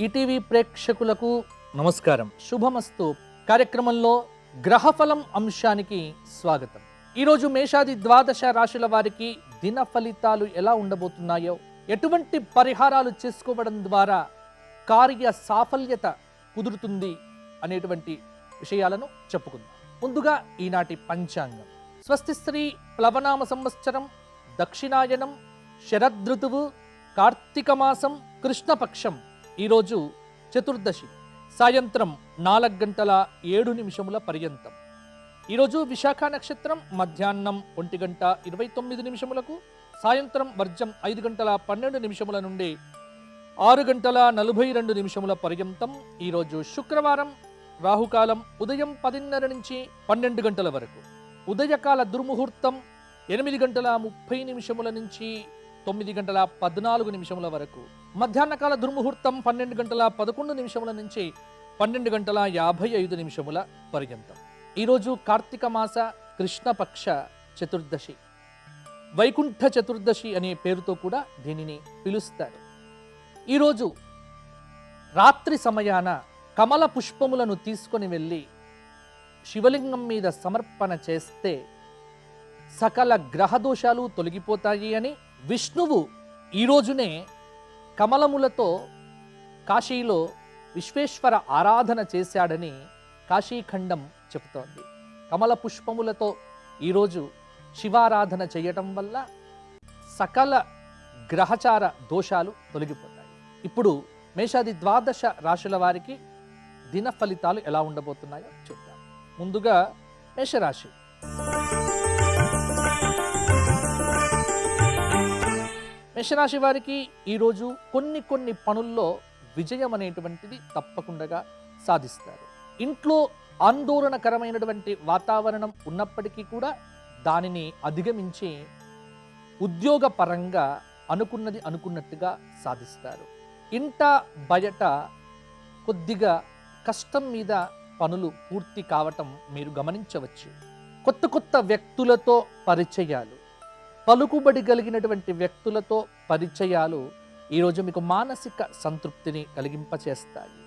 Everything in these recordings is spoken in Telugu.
ఈటీవీ ప్రేక్షకులకు నమస్కారం. శుభమస్తు కార్యక్రమంలో గ్రహఫలం అంశానికి స్వాగతం. ఈరోజు మేషాది ద్వాదశ రాశుల వారికి దిన ఫలితాలు ఎలా ఉండబోతున్నాయో, ఎటువంటి పరిహారాలు చేసుకోవడం ద్వారా కార్య సాఫల్యత కుదురుతుంది అనేటువంటి విషయాలను చెప్పుకుందాం. ముందుగా ఈనాటి పంచాంగం. స్వస్తి శ్రీ ప్లవనామ సంవత్సరం, దక్షిణాయనం, శరదృతువు, కార్తీక మాసం, కృష్ణపక్షం. ఈరోజు చతుర్దశి, సాయంత్రం 4:07 పర్యంతం. ఈరోజు విశాఖ నక్షత్రం మధ్యాహ్నం 1:29, సాయంత్రం వర్జం 5:12 నుండి 6:42 పర్యంతం. ఈరోజు శుక్రవారం, రాహుకాలం ఉదయం 10:30 నుంచి 12 గంటల వరకు, ఉదయకాల దుర్ముహూర్తం 8:30 నుంచి 9:14 వరకు, మధ్యాహ్నకాల దుర్ముహూర్తం 12:11 నుంచి 12:55 పర్యంతం. ఈరోజు కార్తీక మాస కృష్ణపక్ష చతుర్దశి, వైకుంఠ చతుర్దశి అనే పేరుతో కూడా దీనిని పిలుస్తారు. ఈరోజు రాత్రి సమయాన కమల పుష్పములను తీసుకొని వెళ్ళి శివలింగం మీద సమర్పణ చేస్తే సకల గ్రహదోషాలు తొలగిపోతాయి అని విష్ణువు ఈరోజునే కమలములతో కాశీలో విశ్వేశ్వర ఆరాధన చేశాడని కాశీఖండం చెబుతోంది. కమల పుష్పములతో ఈరోజు శివారాధన చేయటం వల్ల సకల గ్రహచార దోషాలు తొలగిపోతాయి. ఇప్పుడు మేషాది ద్వాదశ రాశుల వారికి దిన ఫలితాలు ఎలా ఉండబోతున్నాయో చూద్దాం. ముందుగా మేషరాశి. మేషరాశి వారికి ఈరోజు కొన్ని పనుల్లో విజయం అనేటువంటిది తప్పకుండా సాధిస్తారు. ఇంట్లో ఆందోళనకరమైనటువంటి వాతావరణం ఉన్నప్పటికీ కూడా దానిని అధిగమించి ఉద్యోగ పరంగా అనుకున్నది అనుకున్నట్టుగా సాధిస్తారు. ఇంట బయట కొద్దిగా కష్టం మీద పనులు పూర్తి కావటం మీరు గమనించవచ్చు. కొత్త వ్యక్తులతో పరిచయాలు, పలుకుబడి కలిగినటువంటి వ్యక్తులతో పరిచయాలు ఈరోజు మీకు మానసిక సంతృప్తిని కలిగింపచేస్తాయి.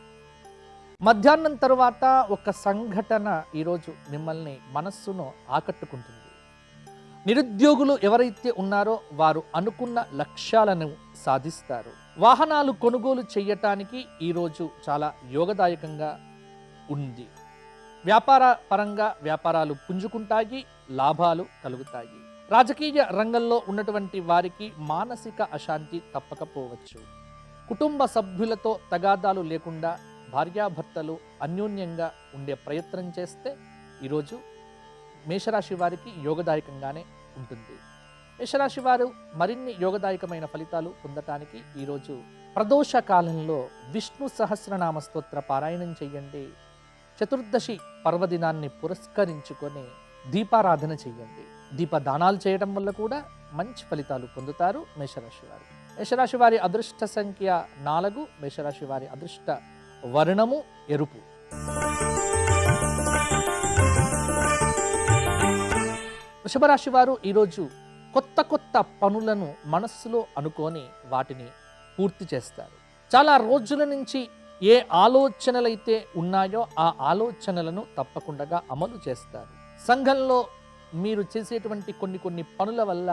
మధ్యాహ్నం తరువాత ఒక సంఘటన ఈరోజు మిమ్మల్ని మనస్సును ఆకట్టుకుంటుంది. నిరుద్యోగులు ఎవరైతే ఉన్నారో వారు అనుకున్న లక్ష్యాలను సాధిస్తారు. వాహనాలు కొనుగోలు చేయటానికి ఈరోజు చాలా యోగదాయకంగా ఉంది. వ్యాపార పరంగా వ్యాపారాలు పుంజుకుంటాయి, లాభాలు కలుగుతాయి. రాజకీయ రంగంలో ఉన్నటువంటి వారికి మానసిక అశాంతి తప్పకపోవచ్చు. కుటుంబ సభ్యులతో తగాదాలు లేకుండా భార్యాభర్తలు అన్యోన్యంగా ఉండే ప్రయత్నం చేస్తే ఈరోజు మేషరాశి వారికి యోగదాయకంగానే ఉంటుంది. మేషరాశి వారు మరిన్ని యోగదాయకమైన ఫలితాలు పొందటానికి ఈరోజు ప్రదోష కాలంలో విష్ణు సహస్రనామ స్తోత్ర పారాయణం చేయండి. చతుర్దశి పర్వదినాన్ని పురస్కరించుకొని దీపారాధన చేయండి. దీపదానాలు చేయడం వల్ల కూడా మంచి ఫలితాలు పొందుతారు మేషరాశి వారు. మేషరాశి వారి అదృష్ట సంఖ్య 4. మేషరాశి వారి అదృష్ట వర్ణము ఎరుపు. వృషభరాశి వారు ఈరోజు కొత్త పనులను మనస్సులో అనుకొని వాటిని పూర్తి చేస్తారు. చాలా రోజుల నుంచి ఏ ఆలోచనలైతే ఉన్నాయో ఆ ఆలోచనలను తప్పకుండా అమలు చేస్తారు. సంఘంలో మీరు చేసేటువంటి కొన్ని పనుల వల్ల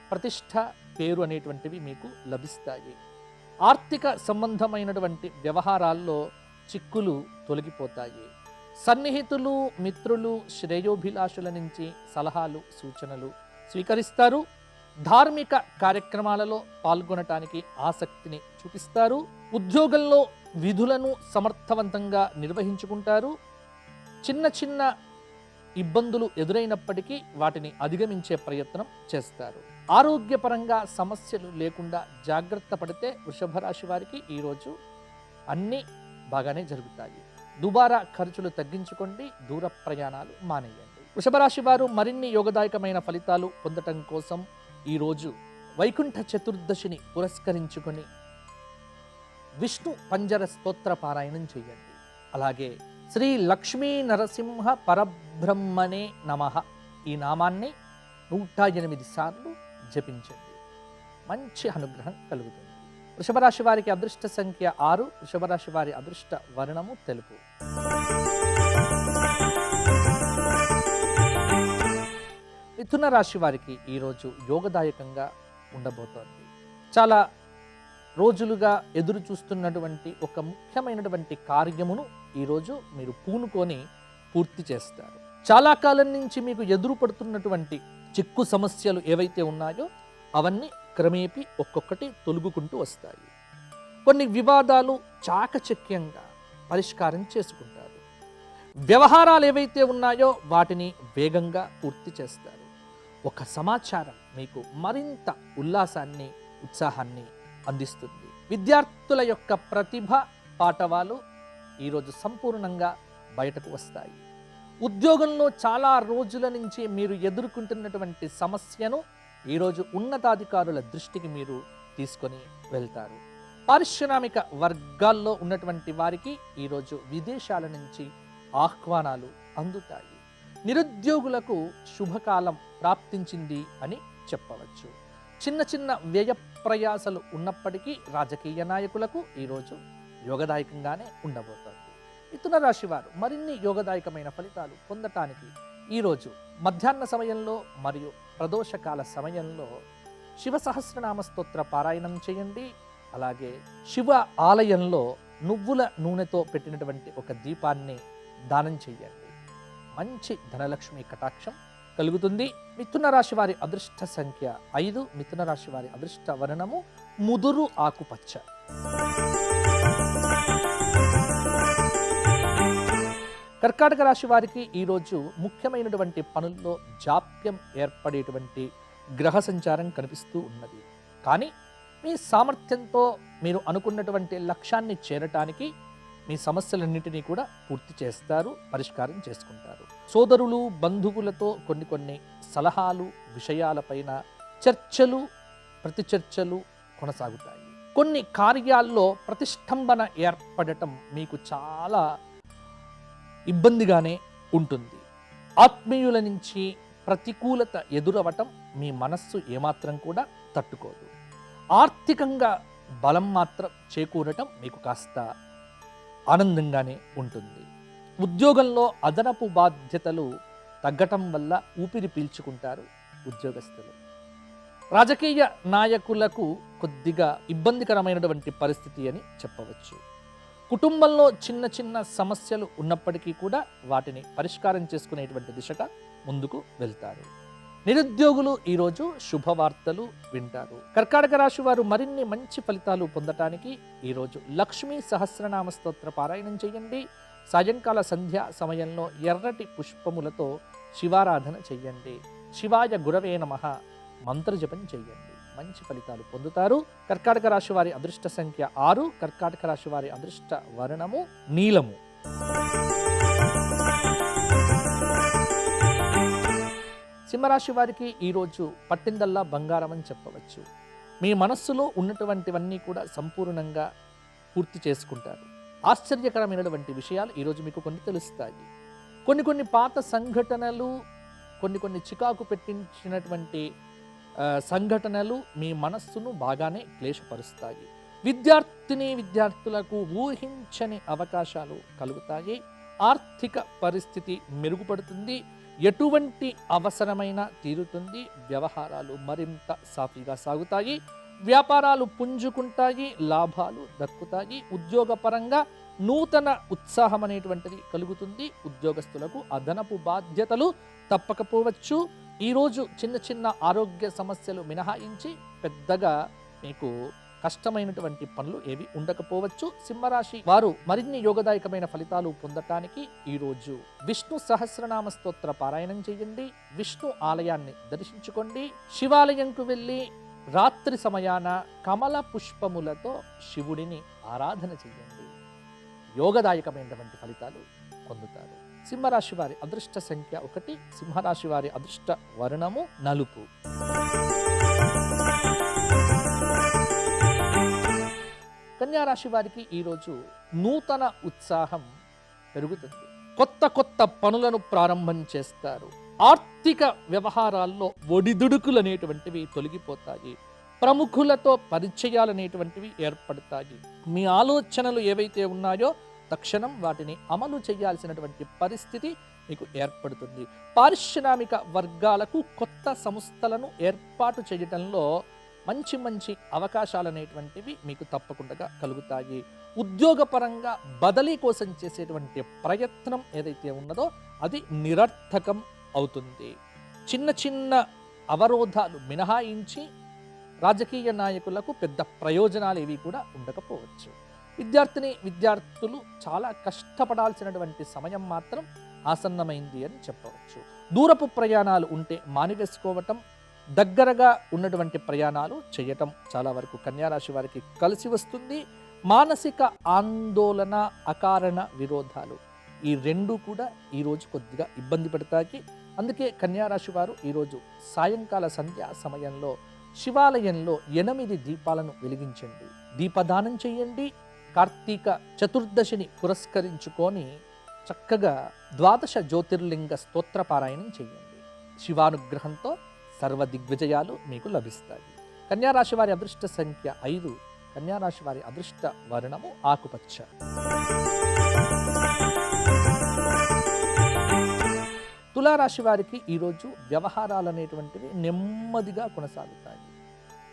ప్రతిష్ట, పేరు అనేటువంటివి మీకు లభిస్తాయి. ఆర్థిక సంబంధమైనటువంటి వ్యవహారాల్లో చిక్కులు తొలగిపోతాయి. సన్నిహితులు, మిత్రులు, శ్రేయోభిలాషుల నుంచి సలహాలు, సూచనలు స్వీకరిస్తారు. ధార్మిక కార్యక్రమాలలో పాల్గొనటానికి ఆసక్తిని చూపిస్తారు. ఉద్యోగంలో విధులను సమర్థవంతంగా నిర్వహించుకుంటారు. చిన్న ఇబ్బందులు ఎదురైనప్పటికీ వాటిని అధిగమించే ప్రయత్నం చేస్తారు. ఆరోగ్యపరంగా సమస్యలు లేకుండా జాగ్రత్త పడితే వృషభ రాశి వారికి ఈరోజు అన్నీ బాగానే జరుగుతాయి. దుబారా ఖర్చులు తగ్గించుకోండి, దూర ప్రయాణాలు మానేయండి. వృషభ రాశి వారు మరిన్ని యోగదాయకమైన ఫలితాలు పొందటం కోసం ఈరోజు వైకుంఠ చతుర్దశిని పురస్కరించుకొని విష్ణు పంజర స్తోత్ర పారాయణం చేయండి. అలాగే శ్రీ లక్ష్మీ నరసింహ పరబ్రహ్మణే నమః ఈ నామాన్ని 108 సార్లు జపించండి. మంచి అనుగ్రహం కలుగుతుంది. వృషభ రాశి వారికి అదృష్ట సంఖ్య 6, వృషభ రాశి వారి అదృష్ట వర్ణము తెలుపు. మిథున రాశి వారికి ఈరోజు యోగదాయకంగా ఉండబోతోంది. చాలా రోజులుగా ఎదురు చూస్తున్నటువంటి ఒక ముఖ్యమైనటువంటి కార్యమును ఈరోజు మీరు పూనుకొని పూర్తి చేస్తారు. చాలా కాలం నుంచి మీకు ఎదురు పడుతున్నటువంటి చిక్కు సమస్యలు ఏవైతే ఉన్నాయో అవన్నీ క్రమేపీ ఒక్కొక్కటి తొలుగుకుంటూ వస్తాయి. కొన్ని వివాదాలు చాకచక్యంగా పరిష్కారం చేసుకుంటారు. వ్యవహారాలు ఏవైతే ఉన్నాయో వాటిని వేగంగా పూర్తి చేస్తారు. ఒక సమాచారం మీకు మరింత ఉల్లాసాన్ని, ఉత్సాహాన్ని అందిస్తుంది. విద్యార్థుల యొక్క ప్రతిభ పాటవాలు ఈరోజు సంపూర్ణంగా బయటకు వస్తాయి. ఉద్యోగంలో చాలా రోజుల నుంచి మీరు ఎదుర్కొంటున్నటువంటి సమస్యను ఈరోజు ఉన్నతాధికారుల దృష్టికి మీరు తీసుకొని వెళ్తారు. పారిశ్రామిక వర్గాల్లో ఉన్నటువంటి వారికి ఈరోజు విదేశాల నుంచి ఆహ్వానాలు అందుతాయి. నిరుద్యోగులకు శుభకాలం ప్రాప్తించింది అని చెప్పవచ్చు. చిన్న చిన్న వ్యయ ప్రయాసలు ఉన్నప్పటికీ రాజకీయ నాయకులకు ఈరోజు యోగదాయకంగానే ఉండబోతోంది. మిథున రాశి వారు మరిన్ని యోగదాయకమైన ఫలితాలు పొందటానికి ఈరోజు మధ్యాహ్న సమయంలో మరియు ప్రదోషకాల సమయంలో శివ సహస్రనామ స్తోత్ర పారాయణం చేయండి. అలాగే శివ ఆలయంలో నువ్వుల నూనెతో పెట్టినటువంటి ఒక దీపాన్ని దానం చేయండి. మంచి ధనలక్ష్మి కటాక్షం కలుగుతుంది. మిథున రాశి వారి అదృష్ట సంఖ్య 5, మిథున రాశి వారి అదృష్ట వర్ణము ముదురు ఆకుపచ్చ. కర్కాటక రాశి వారికి ఈరోజు ముఖ్యమైనటువంటి పనుల్లో జాప్యం ఏర్పడేటువంటి గ్రహ సంచారం కనిపిస్తూ ఉన్నది. కానీ మీ సామర్థ్యంతో మీరు అనుకున్నటువంటి లక్ష్యాన్ని చేరటానికి మీ సమస్యలన్నింటినీ కూడా పూర్తి చేస్తారు, పరిష్కారం చేసుకుంటారు. సోదరులు, బంధువులతో కొన్ని సలహాలు, విషయాలపైన చర్చలు, ప్రతిచర్చలు కొనసాగుతాయి. కొన్ని కార్యాల్లో ప్రతిష్టంభన ఏర్పడటం మీకు చాలా ఇబ్బందిగానే ఉంటుంది. ఆత్మీయుల నుంచి ప్రతికూలత ఎదురవటం మీ మనస్సు ఏమాత్రం కూడా తట్టుకోదు. ఆర్థికంగా బలం మాత్రం చేకూరటం మీకు కాస్త ఆనందంగానే ఉంటుంది. ఉద్యోగంలో అదనపు బాధ్యతలు తగ్గటం వల్ల ఊపిరి పీల్చుకుంటారు ఉద్యోగస్తులు. రాజకీయ నాయకులకు కొద్దిగా ఇబ్బందికరమైనటువంటి పరిస్థితి అని చెప్పవచ్చు. కుటుంబంలో చిన్న చిన్న సమస్యలు ఉన్నప్పటికీ కూడా వాటిని పరిష్కారం చేసుకునేటువంటి దిశగా ముందుకు వెళ్తారు. నిరుద్యోగులు ఈరోజు శుభవార్తలు వింటారు. కర్కాటక రాశి వారు మరిన్ని మంచి ఫలితాలు పొందటానికి ఈరోజు లక్ష్మీ సహస్రనామ స్తోత్ర పారాయణం చేయండి. సాయంకాల సంధ్యా సమయంలో ఎర్రటి పుష్పములతో శివారాధన చెయ్యండి. శివాయ గురవే నమః మంత్రజపం చెయ్యండి. మంచి ఫలితాలు పొందుతారు. కర్కాటక రాశి వారి అదృష్ట సంఖ్య 6, కర్కాటక రాశి వారి అదృష్ట వర్ణము నీలము. సింహరాశి వారికి ఈరోజు పట్టిందల్లా బంగారం అని చెప్పవచ్చు. మీ మనస్సులో ఉన్నటువంటివన్నీ కూడా సంపూర్ణంగా పూర్తి చేసుకుంటారు. ఆశ్చర్యకరమైనటువంటి విషయాలు ఈరోజు మీకు కొన్ని తెలుస్తాయి. కొన్ని పాత సంఘటనలు, కొన్ని చికాకు పెట్టించినటువంటి సంఘటనలు మీ మనస్సును బాగానే క్లేశపరుస్తాయి. విద్యార్థులకు ఊహించని అవకాశాలు కలుగుతాయి. ఆర్థిక పరిస్థితి మెరుగుపడుతుంది. ఎటువంటి అవసరమైన తీరుతుంది. వ్యవహారాలు మరింత సాఫీగా సాగుతాయి. వ్యాపారాలు పుంజుకుంటాయి. లాభాలు దక్కుతాయి. ఉద్యోగపరంగా నూతన ఉత్సాహం అనేటువంటిది కలుగుతుంది. ఉద్యోగస్తులకు అదనపు బాధ్యతలు తప్పకపోవచ్చు. ఈరోజు చిన్న ఆరోగ్య సమస్యలు మినహాయించి పెద్దగా మీకు కష్టమైనటువంటి పనులు ఏవి ఉండకపోవచ్చు. సింహరాశి వారు మరిన్ని యోగదాయకమైన ఫలితాలు పొందటానికి ఈరోజు విష్ణు సహస్రనామ స్తోత్ర పారాయణం చేయండి. విష్ణు ఆలయాన్ని దర్శించుకోండి. శివాలయంకు వెళ్ళి రాత్రి సమయాన కమల పుష్పములతో శివుడిని ఆరాధన చేయండి. యోగదాయకమైనటువంటి ఫలితాలు పొందుతారు. సింహరాశి వారి అదృష్ట సంఖ్య 1, సింహరాశి వారి అదృష్ట వర్ణము నలుపు. కన్యారాశి వారికి ఈరోజు నూతన ఉత్సాహం పెరుగుతుంది. కొత్త పనులను ప్రారంభం చేస్తారు. ఆర్థిక వ్యవహారాల్లో ఒడిదుడుకులు అనేటువంటివి తొలగిపోతాయి. ప్రముఖులతో పరిచయాలనేటువంటివి ఏర్పడతాయి. మీ ఆలోచనలు ఏవైతే ఉన్నాయో తక్షణం వాటిని అమలు చేయాల్సినటువంటి పరిస్థితి మీకు ఏర్పడుతుంది. పారిశ్రామిక వర్గాలకు కొత్త సంస్థలను ఏర్పాటు చేయడంలో మంచి మంచి అవకాశాలు అనేటువంటివి మీకు తప్పకుండా కలుగుతాయి. ఉద్యోగపరంగా బదిలీ కోసం చేసేటువంటి ప్రయత్నం ఏదైతే ఉన్నదో అది నిరర్థకం అవుతుంది. చిన్న చిన్న అవరోధాలు మినహాయించి రాజకీయ నాయకులకు పెద్ద ప్రయోజనాలు ఏవి కూడా ఉండకపోవచ్చు. విద్యార్థులు చాలా కష్టపడాల్సినటువంటి సమయం మాత్రం ఆసన్నమైంది అని చెప్పవచ్చు. దూరపు ప్రయాణాలు ఉంటే మానివేసుకోవటం, దగ్గరగా ఉన్నటువంటి ప్రయాణాలు చేయటం చాలా వరకు కన్యారాశి వారికి కలిసి వస్తుంది. మానసిక ఆందోళన, అకారణ విరోధాలు ఈ రెండు కూడా ఈరోజు కొద్దిగా ఇబ్బంది పెడతాయి. అందుకే కన్యారాశి వారు ఈరోజు సాయంకాల సంధ్యా సమయంలో శివాలయంలో 8 దీపాలను వెలిగించండి, దీపదానం చేయండి. కార్తీక చతుర్దశిని పురస్కరించుకొని చక్కగా 12 జ్యోతిర్లింగ స్తోత్ర పారాయణం చేయండి. శివానుగ్రహంతో సర్వ దిగ్విజయాలు మీకు లభిస్తాయి. కన్యారాశి వారి అదృష్ట సంఖ్య 5, కన్యారాశి వారి అదృష్ట వర్ణము ఆకుపచ్చ. తులారాశి వారికి ఈరోజు వ్యవహారాలు అనేటువంటివి నెమ్మదిగా కొనసాగుతాయి.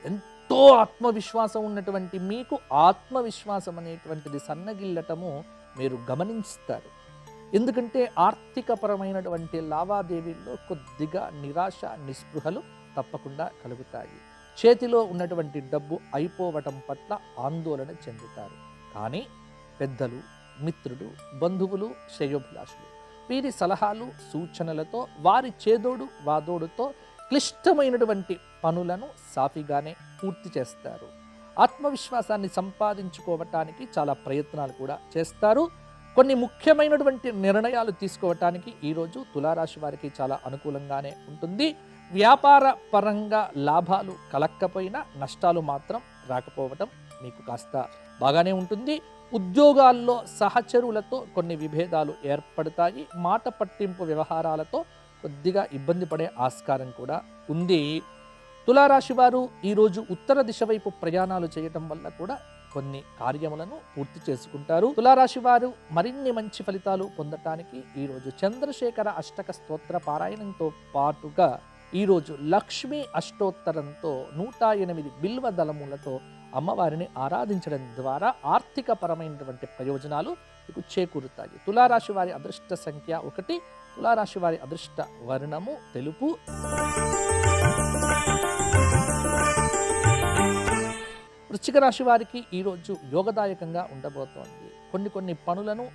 ఎంతో ఆత్మవిశ్వాసం ఉన్నటువంటి మీకు ఆత్మవిశ్వాసం అనేటువంటిది సన్నగిల్లటము మీరు గమనిస్తారు. ఎందుకంటే ఆర్థికపరమైనటువంటి లావాదేవీల్లో కొద్దిగా నిరాశ, నిస్పృహలు తప్పకుండా కలుగుతాయి. చేతిలో ఉన్నటువంటి డబ్బు అయిపోవటం పట్ల ఆందోళన చెందుతారు. కానీ పెద్దలు, మిత్రులు, బంధువులు, శ్రేయోభిలాషులు వీరి సలహాలు, సూచనలతో, వారి చేదోడు వాదోడుతో క్లిష్టమైనటువంటి పనులను సాఫీగానే పూర్తి చేస్తారు. ఆత్మవిశ్వాసాన్ని సంపాదించుకోవటానికి చాలా ప్రయత్నాలు కూడా చేస్తారు. కొన్ని ముఖ్యమైనటువంటి నిర్ణయాలు తీసుకోవటానికి ఈరోజు తులారాశి వారికి చాలా అనుకూలంగానే ఉంటుంది. వ్యాపార పరంగా లాభాలు కలక్కపోయినా నష్టాలు మాత్రం రాకపోవటం మీకు కాస్త బాగానే ఉంటుంది. ఉద్యోగాల్లో సహచరులతో కొన్ని విభేదాలు ఏర్పడతాయి. మాట పట్టింపు వ్యవహారాలతో కొద్దిగా ఇబ్బంది పడే ఆస్కారం కూడా ఉంది. తులారాశి వారు ఈరోజు ఉత్తర దిశ వైపు ప్రయాణాలు చేయటం వల్ల కూడా కొన్ని కార్యములను పూర్తి చేసుకుంటారు. తులారాశి వారు మరిన్ని మంచి ఫలితాలు పొందటానికి ఈరోజు చంద్రశేఖర అష్టక స్తోత్ర పారాయణంతో పాటుగా ఈరోజు లక్ష్మీ అష్టోత్తరంతో 108 బిల్వ దళములతో అమ్మవారిని ఆరాధించడం ద్వారా ఆర్థిక పరమైనటువంటి ప్రయోజనాలు మీకు చేకూరుతాయి. తులారాశి వారి అదృష్ట సంఖ్య 1, తులారాశి వారి అదృష్ట వర్ణము తెలుపు. వృశ్చిక రాశి వారికి ఈరోజు యోగదాయకంగా ఉండబోతోంది. కొన్ని పనులను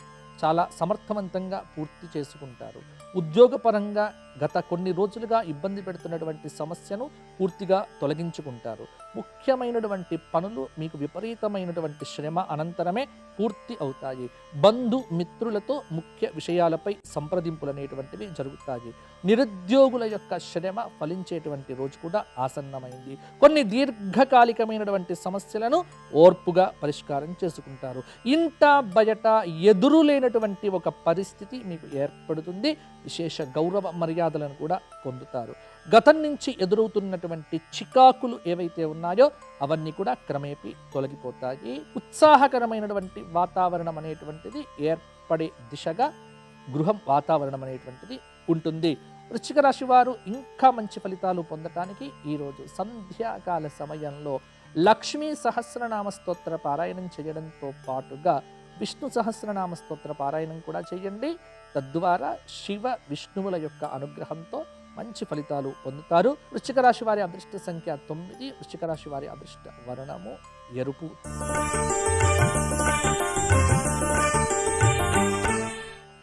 చాలా సమర్థవంతంగా పూర్తి చేసుకుంటారు. ఉద్యోగపరంగా గత కొన్ని రోజులుగా ఇబ్బంది పెడుతున్నటువంటి సమస్యను పూర్తిగా తొలగించుకుంటారు. ముఖ్యమైనటువంటి పనులు మీకు విపరీతమైనటువంటి శ్రమ అనంతరమే పూర్తి అవుతాయి. బంధు మిత్రులతో ముఖ్య విషయాలపై సంప్రదింపులు అనేటువంటివి జరుగుతాయి. నిరుద్యోగుల యొక్క శ్రమ ఫలించేటువంటి రోజు కూడా ఆసన్నమైంది. కొన్ని దీర్ఘకాలికమైనటువంటి సమస్యలను ఓర్పుగా పరిష్కారం చేసుకుంటారు. ఇంట బయట ఎదురులేనటువంటి ఒక పరిస్థితి మీకు ఏర్పడుతుంది. విశేష గౌరవ మర్యాదలను కూడా పొందుతారు. గతం నుంచి ఎదురవుతున్నటువంటి చికాకులు ఏవైతే ఉన్నాయో అవన్నీ కూడా క్రమేపీ తొలగిపోతాయి. ఉత్సాహకరమైనటువంటి వాతావరణం అనేటువంటిది ఏర్పడే దిశగా గృహం వాతావరణం అనేటువంటిది ఉంటుంది. వృశ్చిక రాశి వారు ఇంకా మంచి ఫలితాలు పొందటానికి ఈరోజు సంధ్యాకాల సమయంలో లక్ష్మీ సహస్రనామ స్తోత్ర పారాయణం చేయడంతో పాటుగా విష్ణు సహస్రనామ స్తోత్ర పారాయణం కూడా చేయండి. తద్వారా శివ విష్ణువుల యొక్క అనుగ్రహంతో మంచి ఫలితాలు పొందుతారు. వృశ్చిక రాశి వారి అదృష్ట సంఖ్య 9, వృశ్చిక రాశి వారి అదృష్ట వర్ణము ఎరుపు.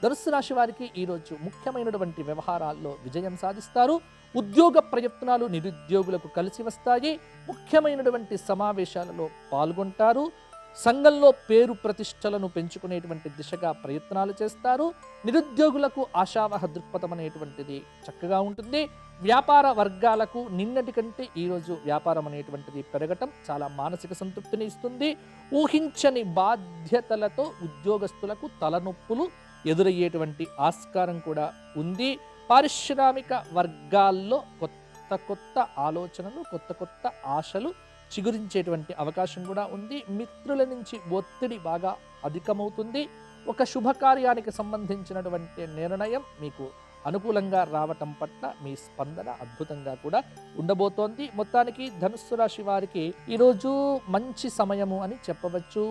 ధనుస్సు రాశి వారికి ఈరోజు ముఖ్యమైనటువంటి వ్యవహారాల్లో విజయం సాధిస్తారు. ఉద్యోగ ప్రయత్నాలు నిరుద్యోగులకు కలిసి వస్తాయి. ముఖ్యమైనటువంటి సమావేశాలలో పాల్గొంటారు. సంఘంలో పేరు ప్రతిష్టలను పెంచుకునేటువంటి దిశగా ప్రయత్నాలు చేస్తారు. నిరుద్యోగులకు ఆశావహ దృక్పథం అనేటువంటిది చక్కగా ఉంటుంది. వ్యాపార వర్గాలకు నిన్నటి కంటే ఈరోజు వ్యాపారం అనేటువంటిది పెరగటం చాలా మానసిక సంతృప్తిని ఇస్తుంది. ఊహించని బాధ్యతలతో ఉద్యోగస్తులకు తలనొప్పులు ఎదురయ్యేటువంటి ఆస్కారం కూడా ఉంది. పారిశ్రామిక వర్గాల్లో కొత్త ఆలోచనలు, కొత్త ఆశలు చిగురించేటువంటి అవకాశం కూడా ఉంది. మిత్రుల నుంచి ఒత్తిడి బాగా అధికమవుతుంది. ఒక శుభకార్యానికి సంబంధించినటువంటి నిర్ణయం మీకు అనుకూలంగా రావటం పట్ల మీ స్పందన అద్భుతంగా కూడా ఉండబోతోంది. మొత్తానికి ధనుస్సు రాశి వారికి ఈరోజు మంచి సమయము అని చెప్పవచ్చు.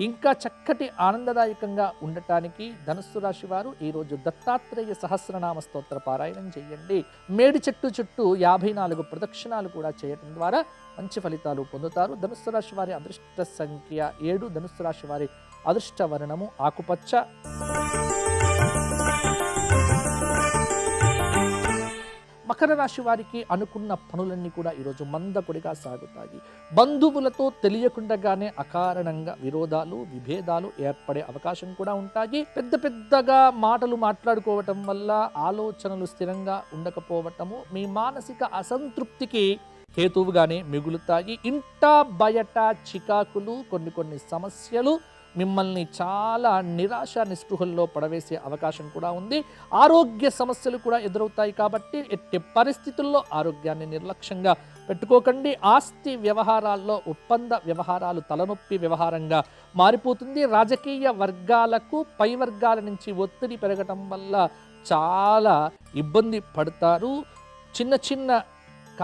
ఇంకా చక్కటి ఆనందదాయకంగా ఉండటానికి ధనుస్సు రాశి వారు ఈరోజు దత్తాత్రేయ సహస్రనామ స్తోత్ర పారాయణం చేయండి. మేడి చెట్టు చుట్టూ 54 ప్రదక్షిణాలు కూడా చేయడం ద్వారా మంచి ఫలితాలు పొందుతారు. ధనుస్సు రాశి వారి అదృష్ట సంఖ్య 7. ధనుస్సు రాశి వారి అదృష్ట వర్ణము ఆకుపచ్చ. మకర రాశి వారికి అనుకున్న పనులన్నీ కూడా ఈరోజు మందకొడిగా సాగుతాయి. బంధువులతో తెలియకుండానే అకారణంగా విరోధాలు విభేదాలు ఏర్పడే అవకాశం కూడా ఉంటాయి. పెద్ద పెద్దగా మాటలు మాట్లాడుకోవటం వల్ల ఆలోచనలు స్థిరంగా ఉండకపోవటము మీ మానసిక అసంతృప్తికి హేతువుగానే మిగులుతాయి. ఇంట బయట చికాకులు, కొన్ని సమస్యలు మిమ్మల్ని చాలా నిరాశ నిస్పృహల్లో పడవేసే అవకాశం కూడా ఉంది. ఆరోగ్య సమస్యలు కూడా ఎదురవుతాయి కాబట్టి ఎట్టి పరిస్థితుల్లో ఆరోగ్యాన్ని నిర్లక్ష్యంగా పెట్టుకోకండి. ఆస్తి వ్యవహారాల్లో ఒప్పంద వ్యవహారాలు తలనొప్పి వ్యవహారంగా మారిపోతుంది. రాజకీయ వర్గాలకు పై వర్గాల నుంచి ఒత్తిడి పెరగటం వల్ల చాలా ఇబ్బంది పడతారు. చిన్న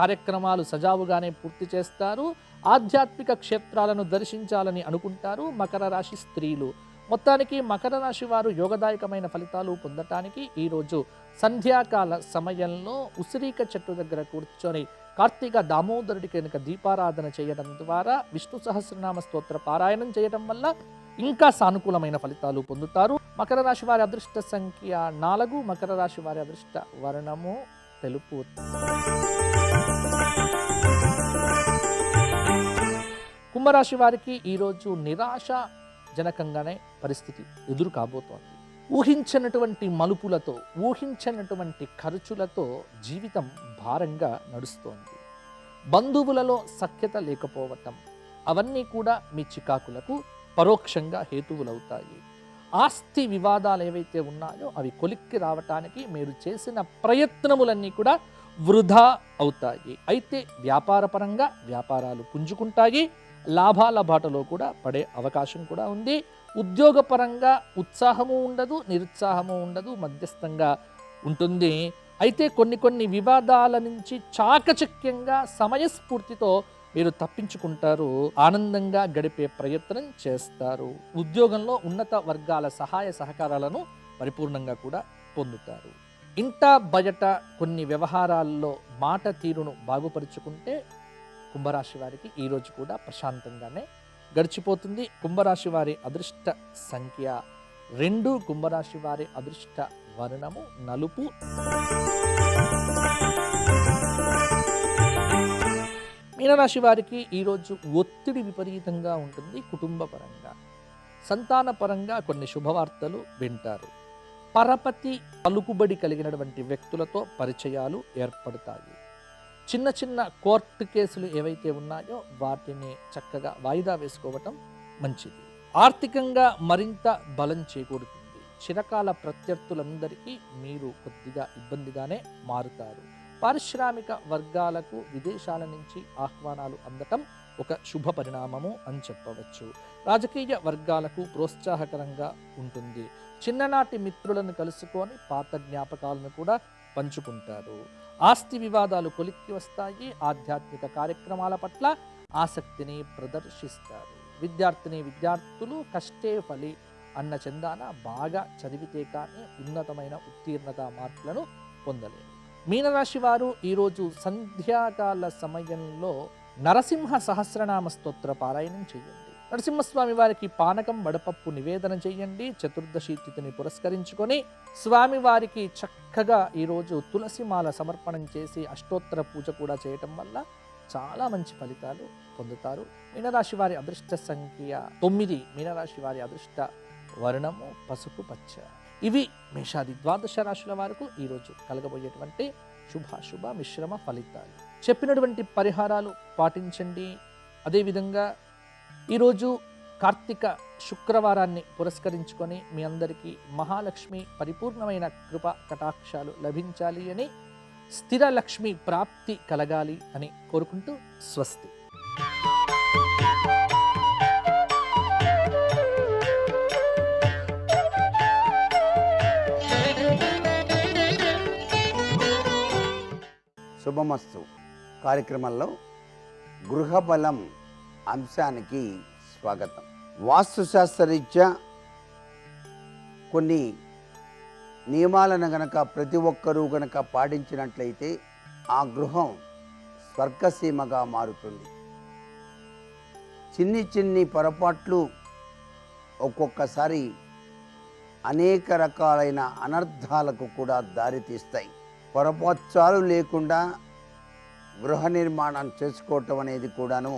కార్యక్రమాలు సజావుగానే పూర్తి చేస్తారు. ఆధ్యాత్మిక క్షేత్రాలను దర్శించాలని అనుకుంటారు మకర రాశి స్త్రీలు. మొత్తానికి మకర రాశి వారు యోగదాయకమైన ఫలితాలు పొందటానికి ఈరోజు సంధ్యాకాల సమయంలో ఉసిరిక చెట్టు దగ్గర కూర్చొని కార్తీక దామోదరుడికి కనుక దీపారాధన చేయడం ద్వారా విష్ణు సహస్రనామ స్తోత్ర పారాయణం చేయడం వల్ల ఇంకా సానుకూలమైన ఫలితాలు పొందుతారు. మకర రాశి వారి అదృష్ట సంఖ్య 4. మకర రాశి వారి అదృష్ట వర్ణము తెలుపు. కుంభరాశి వారికి ఈరోజు నిరాశాజనకంగానే పరిస్థితి ఎదురు కాబోతోంది. ఊహించనటువంటి మలుపులతో, ఊహించనటువంటి ఖర్చులతో జీవితం భారంగా నడుస్తోంది. బంధువులలో సఖ్యత లేకపోవటం అవన్నీ కూడా మీ చికాకులకు పరోక్షంగా హేతువులవుతాయి. ఆస్తి వివాదాలు ఏవైతే ఉన్నాయో అవి కొలిక్కి రావటానికి మీరు చేసిన ప్రయత్నములన్నీ కూడా వృధా అవుతాయి. అయితే వ్యాపారపరంగా వ్యాపారాలు పుంజుకుంటాయి. లాభాల బాటలో కూడా పడే అవకాశం కూడా ఉంది. ఉద్యోగపరంగా ఉత్సాహము ఉండదు, నిరుత్సాహము ఉండదు, మధ్యస్థంగా ఉంటుంది. అయితే కొన్ని వివాదాల నుంచి చాకచక్యంగా సమయస్ఫూర్తితో మీరు తప్పించుకుంటారు. ఆనందంగా గడిపే ప్రయత్నం చేస్తారు. ఉద్యోగంలో ఉన్నత వర్గాల సహాయ సహకారాలను పరిపూర్ణంగా కూడా పొందుతారు. ఇంట బయట కొన్ని వ్యవహారాల్లో మాట తీరును బాగుపరుచుకుంటే కుంభరాశి వారికి ఈరోజు కూడా ప్రశాంతంగానే గడిచిపోతుంది. కుంభరాశి వారి అదృష్ట సంఖ్య 2. కుంభరాశి వారి అదృష్ట వర్ణము నలుపు. మీనరాశి వారికి ఈరోజు ఒత్తిడి విపరీతంగా ఉంటుంది. కుటుంబ పరంగా, సంతాన పరంగా కొన్ని శుభవార్తలు వింటారు. పరపతి పలుకుబడి కలిగినటువంటి వ్యక్తులతో పరిచయాలు ఏర్పడతాయి. చిన్న కోర్టు కేసులు ఏవైతే ఉన్నాయో వాటిని చక్కగా వాయిదా వేసుకోవటం మంచిది. ఆర్థికంగా మరింత బలం చేకూరుతుంది. చిరకాల ప్రత్యర్థులందరికీ మీరు కొద్దిగా ఇబ్బందిగానే మారుతారు. పారిశ్రామిక వర్గాలకు విదేశాల నుంచి ఆహ్వానాలు అందటం ఒక శుభ పరిణామము అని చెప్పవచ్చు. రాజకీయ వర్గాలకు ప్రోత్సాహకరంగా ఉంటుంది. చిన్ననాటి మిత్రులను కలుసుకొని పాత జ్ఞాపకాలను కూడా పంచుకుంటారు. ఆస్తి వివాదాలు కొలిక్కి వస్తాయి. ఆధ్యాత్మిక కార్యక్రమాల పట్ల ఆసక్తిని ప్రదర్శిస్తారు. విద్యార్థులు కష్టే ఫలి అన్న చందాన బాగా చదివితే కానీ ఉన్నతమైన ఉత్తీర్ణత మార్కులను పొందలేరు. మీనరాశి వారు ఈరోజు సంధ్యాకాల సమయంలో నరసింహ సహస్రనామ స్తోత్ర పారాయణం చేయండి. నరసింహస్వామి వారికి పానకం వడపప్పు నివేదన చేయండి. చతుర్దశి తిథిని పురస్కరించుకొని స్వామివారికి చక్కగా ఈరోజు తులసిమాల సమర్పణం చేసి అష్టోత్తర పూజ కూడా చేయటం వల్ల చాలా మంచి ఫలితాలు పొందుతారు. మీనరాశి వారి అదృష్ట సంఖ్య 9. మీనరాశి వారి అదృష్ట వర్ణము పసుపు పచ్చ. ఇవి మేషాది ద్వాదశ రాశుల వారికి ఈరోజు కలగబోయేటువంటి శుభాశుభ మిశ్రమ ఫలితాలు. చెప్పినటువంటి పరిహారాలు పాటించండి. అదేవిధంగా ఈరోజు కార్తీక శుక్రవారాన్ని పురస్కరించుకొని మీ అందరికీ మహాలక్ష్మి పరిపూర్ణమైన కృప కటాక్షాలు లభించాలి అని, స్థిర లక్ష్మి ప్రాప్తి కలగాలి అని కోరుకుంటూ స్వస్తి. శుభమస్తు కార్యక్రమంలో గృహబలం అంశానికి స్వాగతం. వాస్తుశాస్త్రరీత్యా కొన్ని నియమాలను గనక ప్రతి ఒక్కరూ గనక పాటించినట్లయితే ఆ గృహం స్వర్గసీమగా మారుతుంది. చిన్ని పొరపాట్లు ఒక్కొక్కసారి అనేక రకాలైన అనర్థాలకు కూడా దారితీస్తాయి. పొరపాట్లు లేకుండా గృహ నిర్మాణం చేసుకోవటం అనేది కూడాను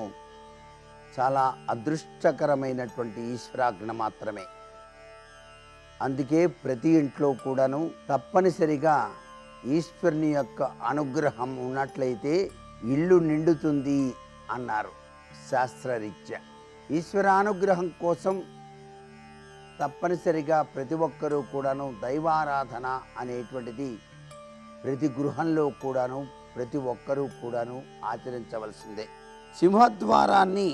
చాలా అదృష్టకరమైనటువంటి ఈశ్వరాజ్ఞ మాత్రమే. అందుకే ప్రతి ఇంట్లో కూడాను తప్పనిసరిగా ఈశ్వరుని యొక్క అనుగ్రహం ఉన్నట్లయితే ఇల్లు నిండుతుంది అన్నారు శాస్త్రరీత్యా. ఈశ్వరానుగ్రహం కోసం తప్పనిసరిగా ప్రతి ఒక్కరూ కూడాను దైవారాధన అనేటువంటిది ప్రతి గృహంలో కూడాను ప్రతి ఒక్కరూ కూడాను ఆచరించవలసిందే. సింహద్వారాన్ని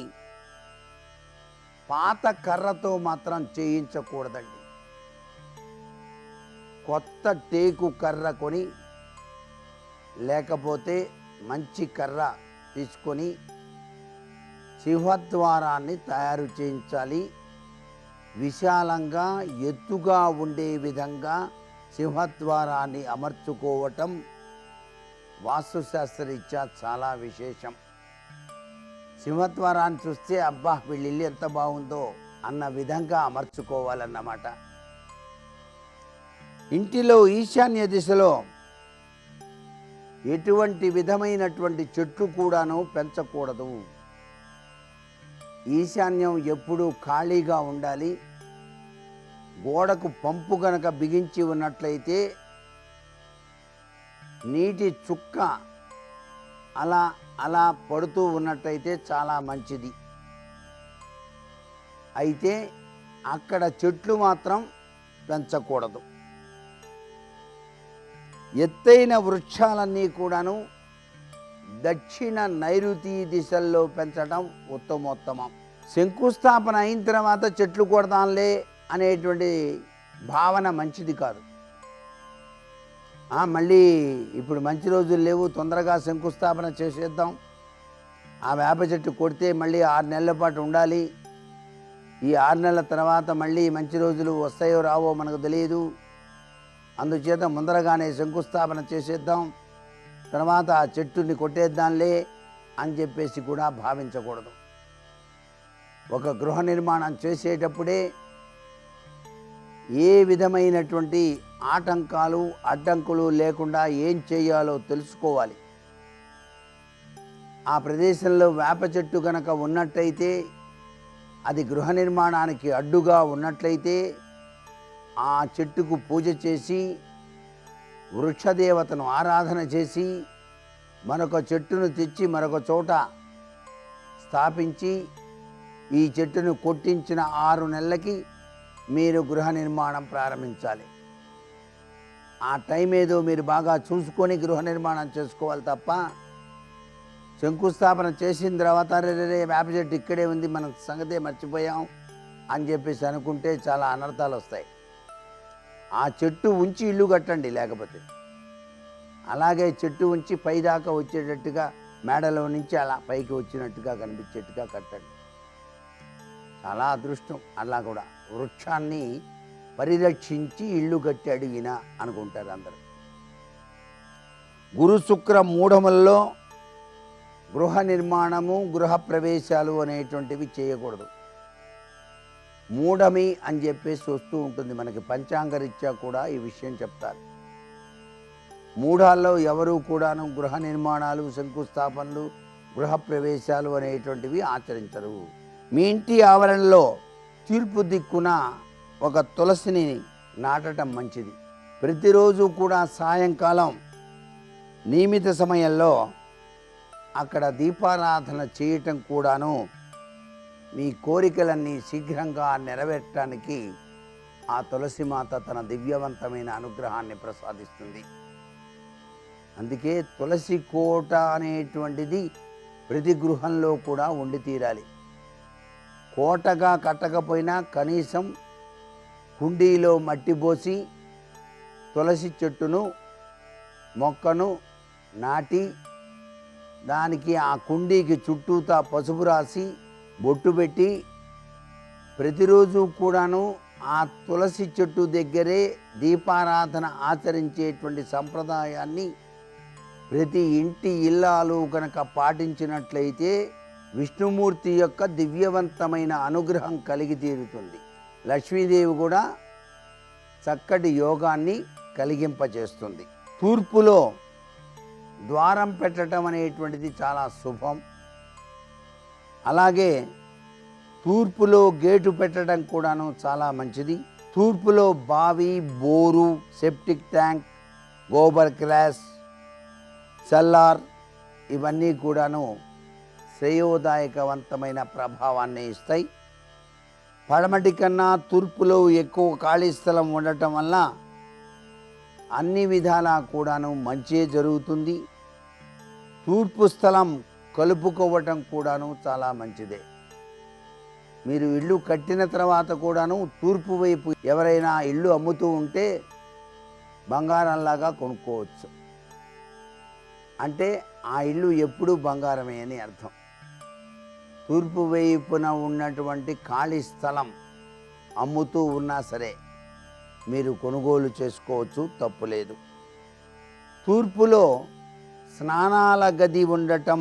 పాత కర్రతో మాత్రం చేయించకూడదండి. కొత్త టేకు కర్ర కొని లేకపోతే మంచి కర్ర తీసుకొని సింహద్వారాన్ని తయారు చేయించాలి. విశాలంగా ఎత్తుగా ఉండే విధంగా సింహద్వారాన్ని అమర్చుకోవటం వాస్తుశాస్త్రరీత్యా చాలా విశేషం. సింహద్వారాన్ని చూస్తే అబ్బా వీళ్ళిల్లు ఎంత బాగుందో అన్న విధంగా అమర్చుకోవాలన్నమాట. ఇంటిలో ఈశాన్య దిశలో ఎటువంటి విధమైనటువంటి చెట్లు కూడాను పెంచకూడదు. ఈశాన్యం ఎప్పుడూ ఖాళీగా ఉండాలి. గోడకు పంపు గనక బిగించి ఉన్నట్లయితే నీటి చుక్క అలా అలా పడుతూ ఉన్నట్లయితే చాలా మంచిది. అయితే అక్కడ చెట్లు మాత్రం పెంచకూడదు. ఎత్తైన వృక్షాలన్నీ కూడాను దక్షిణ నైరుతి దిశల్లో పెంచడం ఉత్తమోత్తమం. శంకుస్థాపన అయిన తర్వాత చెట్లు కొడదాంలే అనేటువంటి భావన మంచిది కాదు. మళ్ళీ ఇప్పుడు మంచి రోజులు లేవు, తొందరగా శంకుస్థాపన చేసేద్దాం, ఆ వేప చెట్టు కొడితే మళ్ళీ 6 నెలల పాటు ఉండాలి, ఈ 6 నెలల తర్వాత మళ్ళీ మంచి రోజులు వస్తాయో రావో మనకు తెలియదు, అందుచేత ముందరగానే శంకుస్థాపన చేసేద్దాం, తర్వాత ఆ చెట్టుని కొట్టేద్దాంలే అని చెప్పేసి కూడా భావించకూడదు. ఒక గృహ నిర్మాణం చేసేటప్పుడే ఏ విధమైనటువంటి ఆటంకాలు అడ్డంకులు లేకుండా ఏం చేయాలో తెలుసుకోవాలి. ఆ ప్రదేశంలో వేప చెట్టు కనుక ఉన్నట్లయితే, అది గృహ నిర్మాణానికి అడ్డుగా ఉన్నట్లయితే ఆ చెట్టుకు పూజ చేసి వృక్షదేవతను ఆరాధన చేసి మరొక చెట్టును తెచ్చి మరొక చోట స్థాపించి ఈ చెట్టును కొట్టించిన 6 నెలలకి మీరు గృహ నిర్మాణం ప్రారంభించాలి. ఆ టైం ఏదో మీరు బాగా చూసుకొని గృహ నిర్మాణం చేసుకోవాలి తప్ప శంకుస్థాపన చేసిన తర్వాత రే వేప చెట్టు ఇక్కడే ఉంది, మన సంగతే మర్చిపోయాం అని చెప్పేసి అనుకుంటే చాలా అనర్థాలు వస్తాయి. ఆ చెట్టు ఉంచి ఇల్లు కట్టండి. లేకపోతే అలాగే చెట్టు ఉంచి పైదాకా వచ్చేటట్టుగా మేడలో నుంచి అలా పైకి వచ్చినట్టుగా కనిపించేట్టుగా కట్టండి. చాలా అదృష్టం. అలా కూడా వృక్షాన్ని పరిరక్షించి ఇల్లు కట్టాడు ఈయన అనుకుంటారు అందరూ. గురు శుక్ర మూఢములలో గృహ నిర్మాణము గృహ ప్రవేశాలు అనేటువంటివి చేయకూడదు. మూఢమి అని చెప్పేసి వస్తూ ఉంటుంది మనకి. పంచాంగరీత్యా కూడా ఈ విషయం చెప్తారు. మూఢాల్లో ఎవరూ కూడాను గృహ నిర్మాణాలు శంకుస్థాపనలు గృహ ప్రవేశాలు అనేటువంటివి ఆచరించరు. మీ ఇంటి ఆవరణలో తూర్పు దిక్కున ఒక తులసిని నాటడం మంచిది. ప్రతిరోజు కూడా సాయంకాలం నియమిత సమయంలో అక్కడ దీపారాధన చేయటం కూడాను మీ కోరికలన్నీ శీఘ్రంగా నెరవేర్చడానికి ఆ తులసిమాత తన దివ్యవంతమైన అనుగ్రహాన్ని ప్రసాదిస్తుంది. అందుకే తులసి కోట అనేటువంటిది ప్రతి గృహంలో కూడా ఉండి తీరాలి. కోటగా కట్టకపోయినా కనీసం కుండీలో మట్టి పోసి తులసి చెట్టును మొక్కను నాటి దానికి ఆ కుండీకి చుట్టూతా పసుపు రాసి బొట్టు పెట్టి ప్రతిరోజు కూడాను ఆ తులసి చెట్టు దగ్గరే దీపారాధన ఆచరించేటువంటి సంప్రదాయాన్ని ప్రతి ఇంటి ఇల్లాలు కనుక పాటించినట్లయితే విష్ణుమూర్తి యొక్క దివ్యవంతమైన అనుగ్రహం కలిగి తీరుతుంది. లక్ష్మీదేవి కూడా చక్కటి యోగాన్ని కలిగింపజేస్తుంది. తూర్పులో ద్వారం పెట్టడం అనేటువంటిది చాలా శుభం. అలాగే తూర్పులో గేటు పెట్టడం కూడాను చాలా మంచిది. తూర్పులో బావి, bore, septic tank, gobar glass, cellar ఇవన్నీ కూడాను శ్రేయోదాయకవంతమైన ప్రభావాన్ని ఇస్తాయి. పడమటి కన్నా తూర్పులో ఎక్కువ ఖాళీ స్థలం ఉండటం వల్ల అన్ని విధాలా కూడాను మంచే జరుగుతుంది. తూర్పు స్థలం కలుపుకోవటం కూడాను చాలా మంచిదే. మీరు ఇల్లు కట్టిన తర్వాత కూడాను తూర్పు వైపు ఎవరైనా ఇల్లు అమ్ముతూ ఉంటే బంగారంలాగా కొనుక్కోవచ్చు. అంటే ఆ ఇల్లు ఎప్పుడూ బంగారమే అని అర్థం. తూర్పు వైపున ఉన్నటువంటి ఖాళీ స్థలం అమ్ముతూ ఉన్నా సరే మీరు కొనుగోలు చేసుకోవచ్చు, తప్పులేదు. తూర్పులో స్నానాల గది ఉండటం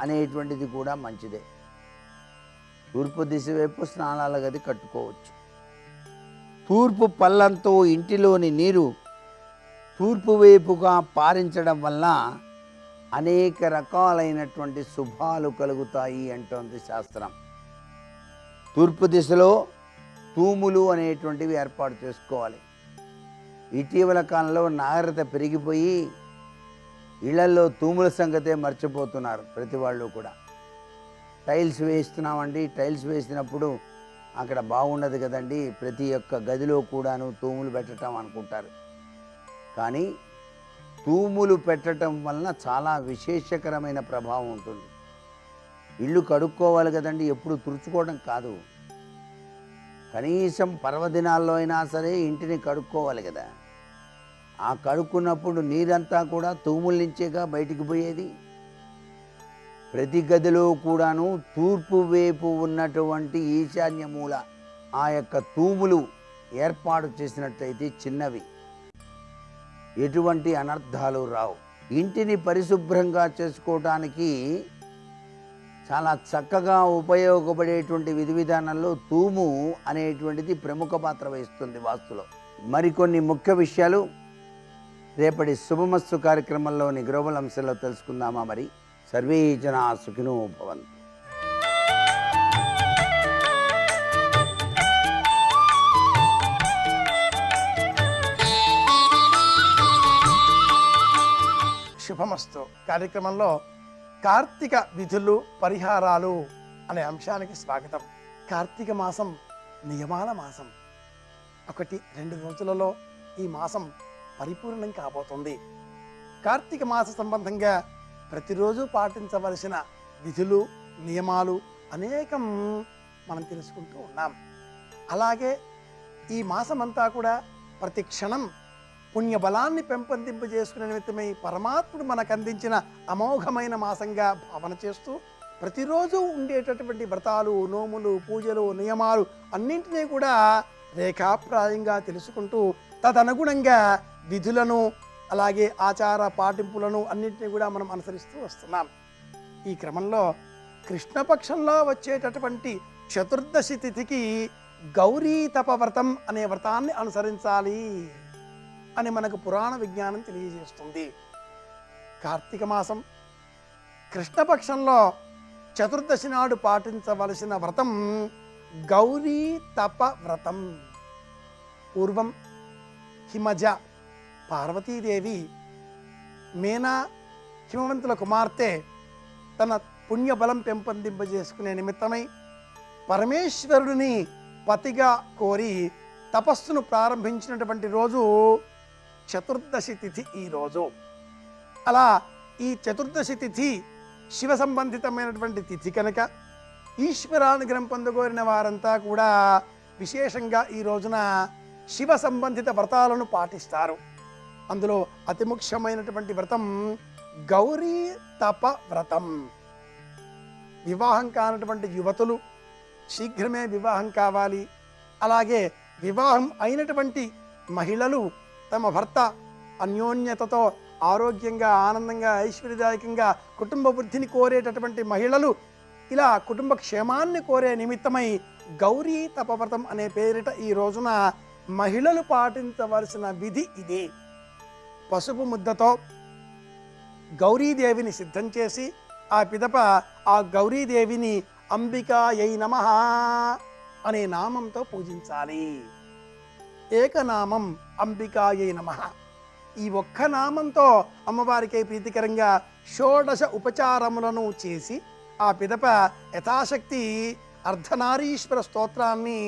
అనేటువంటిది కూడా మంచిదే. తూర్పు దిశ వైపు స్నానాల గది కట్టుకోవచ్చు. తూర్పు పల్లంతో ఇంటిలోని నీరు తూర్పు వైపుగా పారించడం వల్ల అనేక రకాలైనటువంటి శుభాలు కలుగుతాయి అంటోంది శాస్త్రం. తూర్పు దిశలో తూములు అనేటువంటివి ఏర్పాటు చేసుకోవాలి. ఇటీవల కాలంలో నాగరికత పెరిగిపోయి ఇళ్లల్లో తూముల సంగతే మర్చిపోతున్నారు ప్రతి వాళ్ళు కూడా. టైల్స్ వేస్తున్నామండి, టైల్స్ వేసినప్పుడు అక్కడ బాగుండదు కదండి, ప్రతి ఒక్క గదిలో కూడాను తూములు పెట్టడం అనుకుంటారు. కానీ తూములు పెట్టడం వలన చాలా విశేషకరమైన ప్రభావం ఉంటుంది. ఇల్లు కడుక్కోవాలి కదండి, ఎప్పుడు తుడుచుకోవడం కాదు. కనీసం పర్వదినాల్లో అయినా సరే ఇంటిని కడుక్కోవాలి కదా. ఆ కడుక్కున్నప్పుడు నీరంతా కూడా తూముల నుంచేగా బయటికి పోయేది. ప్రతి గదిలో కూడాను తూర్పు వైపు ఉన్నటువంటి ఈశాన్య మూల ఆ యొక్క తూములు ఏర్పాటు చేసినట్లయితే చిన్నవి, ఎటువంటి అనర్థాలు రావు. ఇంటిని పరిశుభ్రంగా చేసుకోవటానికి చాలా చక్కగా ఉపయోగపడేటువంటి విధి విధానంలో తూము అనేటువంటిది ప్రముఖ పాత్ర వహిస్తుంది వాస్తులో. మరికొన్ని ముఖ్య విషయాలు రేపటి శుభమస్తు కార్యక్రమంలోని గ్లోబల్ అంశంలో తెలుసుకుందామా? మరి సర్వే జనా సుఖినో భవంతు. శుభమస్తు కార్యక్రమంలో కార్తీక విధులు పరిహారాలు అనే అంశానికి స్వాగతం. కార్తీక మాసం నియమాల మాసం. 1-2 రోజులలో ఈ మాసం పరిపూర్ణం కాబోతుంది. కార్తీక మాస సంబంధంగా ప్రతిరోజు పాటించవలసిన విధులు నియమాలు అనేకం మనం తెలుసుకుంటూ ఉన్నాం. అలాగే ఈ మాసమంతా కూడా ప్రతి క్షణం పుణ్యబలాన్ని పెంపొందింపజేసుకునే నిమిత్తమై పరమాత్ముడు మనకు అందించిన అమోఘమైన మాసంగా భావన చేస్తూ ప్రతిరోజు ఉండేటటువంటి వ్రతాలు, నోములు, పూజలు, నియమాలు అన్నింటినీ కూడా రేఖాప్రాయంగా తెలుసుకుంటూ తదనుగుణంగా విధులను అలాగే ఆచార పాటింపులను అన్నింటినీ కూడా మనం అనుసరిస్తూ వస్తున్నాం. ఈ క్రమంలో కృష్ణపక్షంలో వచ్చేటటువంటి చతుర్దశి తిథికి గౌరీ తపవ్రతం అనే వ్రతాన్ని అనుసరించాలి అని మనకు పురాణ విజ్ఞానం తెలియజేస్తుంది. కార్తీక మాసం కృష్ణపక్షంలో చతుర్దశి నాడు పాటించవలసిన వ్రతం గౌరీ తప వ్రతం. పూర్వం హిమజ పార్వతీదేవి మేనా హిమవంతుల కుమార్తె తన పుణ్యబలం పెంపొందింపజేసుకునే నిమిత్తమై పరమేశ్వరుడిని పతిగా కోరి తపస్సును ప్రారంభించినటువంటి రోజు చతుర్దశి తిథి. ఈ రోజు అలా ఈ చతుర్దశి తిథి శివ సంబంధితమైనటువంటి తిథి కనుక ఈశ్వరానుగ్రహం పొందగోరిన వారంతా కూడా విశేషంగా ఈ రోజున శివ సంబంధిత వ్రతాలను పాటిస్తారు. అందులో అతి ముఖ్యమైనటువంటి వ్రతం గౌరీ తప వ్రతం. వివాహం కానటువంటి యువతులు శీఘ్రమే వివాహం కావాలి, అలాగే వివాహం అయినటువంటి మహిళలు తమ భర్త అన్యోన్యతతో ఆరోగ్యంగా, ఆనందంగా, ఐశ్వర్యదాయకంగా కుటుంబ వృద్ధిని కోరేటటువంటి మహిళలు ఇలా కుటుంబ క్షేమాన్ని కోరే నిమిత్తమై గౌరీ తపవ్రతం అనే పేరిట ఈ రోజున మహిళలు పాటించవలసిన విధి ఇది. పసుపు ముద్దతో గౌరీదేవిని సిద్ధం చేసి ఆ పిదప ఆ గౌరీదేవిని అంబికాయై నమః అనే నామంతో పూజించాలి. ఏకనామం అంబికాయై నమః. ఈ ఒక్క నామంతో అమ్మవారికి ప్రీతికరంగా షోడశ ఉపచారములను చేసి ఆ పిదప యథాశక్తి అర్ధనారీశ్వర స్తోత్రాన్ని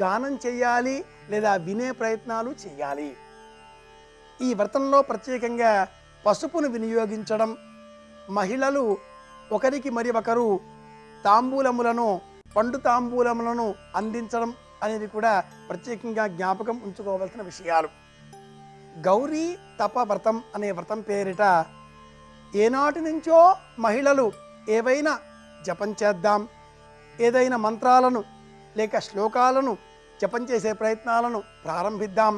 గానం చేయాలి లేదా వినే ప్రయత్నాలు చేయాలి. ఈ వ్రతంలో ప్రత్యేకంగా పసుపును వినియోగించడం, మహిళలు ఒకరికి మరి ఒకరు తాంబూలములను, పండు తాంబూలములను అందించడం అనేది కూడా ప్రత్యేకంగా జ్ఞాపకం ఉంచుకోవాల్సిన విషయాలు. గౌరీ తప వ్రతం అనే వ్రతం పేరిట ఏనాటి నుంచో మహిళలు ఏవైనా జపం చేద్దాం, ఏదైనా మంత్రాలను లేక శ్లోకాలను జపం చేసే ప్రయత్నాలను ప్రారంభిద్దాం.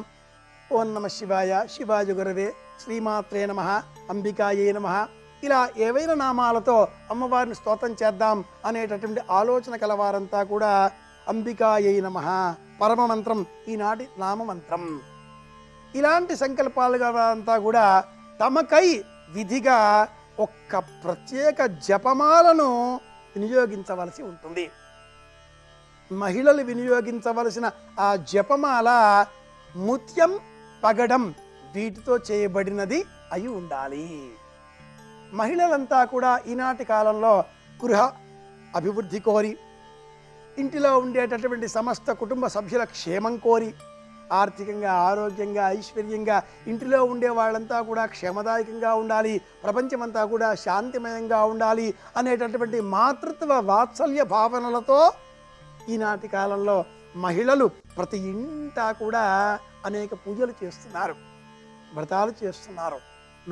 ఓం నమ శివాయ, శివాయ గురవే, శ్రీమాత్రే నమః, అంబికాయే నమః, ఇలా ఏవైనా నామాలతో అమ్మవారిని స్తోత్రం చేద్దాం అనేటటువంటి ఆలోచన కలవారంతా కూడా అంబికాయై నమః పరమమంత్రం ఈనాటి నామమంత్రం. ఇలాంటి సంకల్పాలు గలవారంతా కూడా తమకై విధిగా ఒక్క ప్రత్యేక జపమాలను వినియోగించవలసి ఉంటుంది. మహిళలు వినియోగించవలసిన ఆ జపమాల ముత్యం, పగడం వీటితో చేయబడినది అయి ఉండాలి. మహిళలంతా కూడా ఈనాటి కాలంలో గృహ అభివృద్ధి కోరి, ఇంటిలో ఉండేటటువంటి సమస్త కుటుంబ సభ్యుల క్షేమం కోరి, ఆర్థికంగా, ఆరోగ్యంగా, ఐశ్వర్యంగా ఇంటిలో ఉండే వాళ్ళంతా కూడా క్షేమదాయకంగా ఉండాలి, ప్రపంచమంతా కూడా శాంతిమయంగా ఉండాలి అనేటటువంటి మాతృత్వ వాత్సల్య భావనలతో ఈనాటి కాలంలో మహిళలు ప్రతి ఇంటా కూడా అనేక పూజలు చేస్తున్నారు, వ్రతాలు చేస్తున్నారు,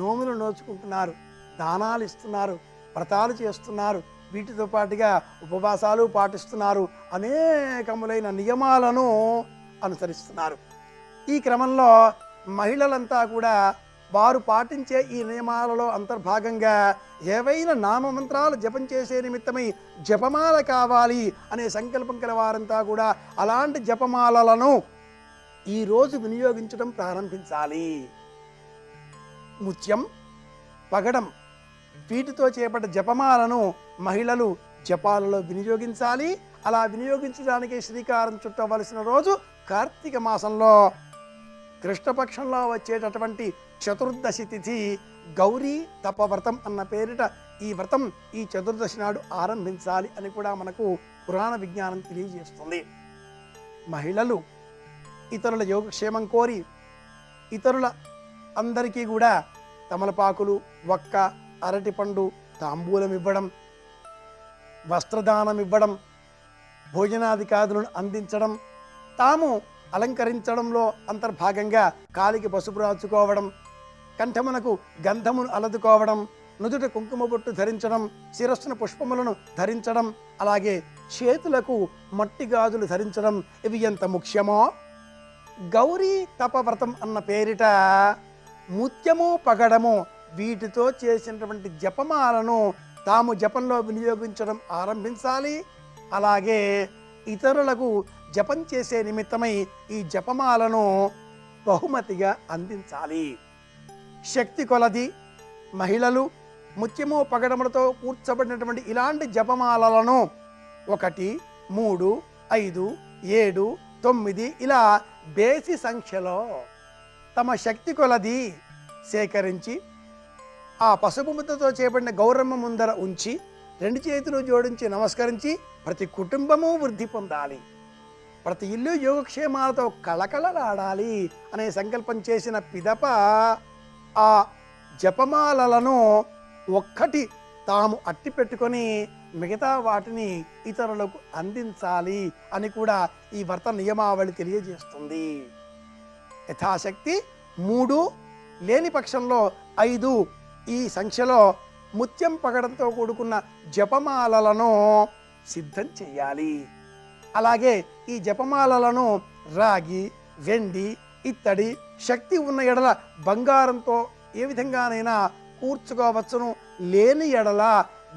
నోములు నోచుకుంటున్నారు, దానాలు ఇస్తున్నారు, వ్రతాలు చేస్తున్నారు, వీటితో పాటుగా ఉపవాసాలు పాటిస్తున్నారు, అనేకములైన నియమాలను అనుసరిస్తున్నారు. ఈ క్రమంలో మహిళలంతా కూడా వారు పాటించే ఈ నియమాలలో అంతర్భాగంగా ఏవైనా నామమంత్రాలు జపం చేసే నిమిత్తమై జపమాల కావాలి అనే సంకల్పం కల వారంతా కూడా అలాంటి జపమాలలను ఈరోజు వినియోగించడం ప్రారంభించాలి. ముత్యం, పగడం వీటితో చేపట్టిన జపమాలను మహిళలు జపాలలో వినియోగించాలి. అలా వినియోగించడానికి శ్రీకారం చుట్టవలసిన రోజు కార్తీక మాసంలో కృష్ణపక్షంలో వచ్చేటటువంటి చతుర్దశి తిథి గౌరీ తపవ్రతం అన్న పేరిట ఈ వ్రతం ఈ చతుర్దశి నాడు ఆరంభించాలి అని కూడా మనకు పురాణ విజ్ఞానం తెలియజేస్తుంది. మహిళలు ఇతరుల యోగక్షేమం కోరి ఇతరుల అందరికీ కూడా తమలపాకులు, వక్క, అరటిపండు, తాంబూలం ఇవ్వడం, వస్త్రదానం ఇవ్వడం, భోజనాదికాదులను అందించడం, తాము అలంకరించడంలో అంతర్భాగంగా కాలికి పసుపు రాచుకోవడం, కంఠమునకు గంధమును అలదుకోవడం, నుదుట కుంకుమ బొట్టు ధరించడం, శిరస్సున పుష్పములను ధరించడం, అలాగే చేతులకు మట్టి గాజులు ధరించడం ఇవి ఎంత ముఖ్యమో గౌరీ తపవ్రతం అన్న పేరిట ముత్యము, పగడము వీటితో చేసినటువంటి జపమాలను తాము జపంలో వినియోగించడం ఆరంభించాలి. అలాగే ఇతరులకు జపం చేసే నిమిత్తమై ఈ జపమాలను బహుమతిగా అందించాలి. శక్తి కొలది మహిళలు ముత్యము, పగడములతో కూర్చబడినటువంటి ఇలాంటి జపమాలలను 1, 3, 5, 7, 9 ఇలా బేసి సంఖ్యలో తమ శక్తి కొలది సేకరించి ఆ పసుపు ముద్దతో చేపడిన గౌరమ్మ ముందర ఉంచి 2 చేతులు జోడించి నమస్కరించి ప్రతి కుటుంబము వృద్ధి పొందాలి, ప్రతి ఇల్లు యోగక్షేమాలతో కళకళలాడాలి అనే సంకల్పం చేసిన పిదప ఆ జపమాలలను ఒక్కటి తాము అట్టి పెట్టుకొని మిగతా వాటిని ఇతరులకు అందించాలి అని కూడా ఈ వ్రత నియమావళి తెలియజేస్తుంది. యథాశక్తి 3 లేని పక్షంలో 5 ఈ సంఖ్యలో ముత్యం పగడంతో కూడుకున్న జపమాలలను సిద్ధం చేయాలి. అలాగే ఈ జపమాలలను రాగి, వెండి, ఇత్తడి, శక్తి ఉన్న ఎడల బంగారంతో ఏ విధంగానైనా కూర్చుకోవచ్చును, లేని ఎడల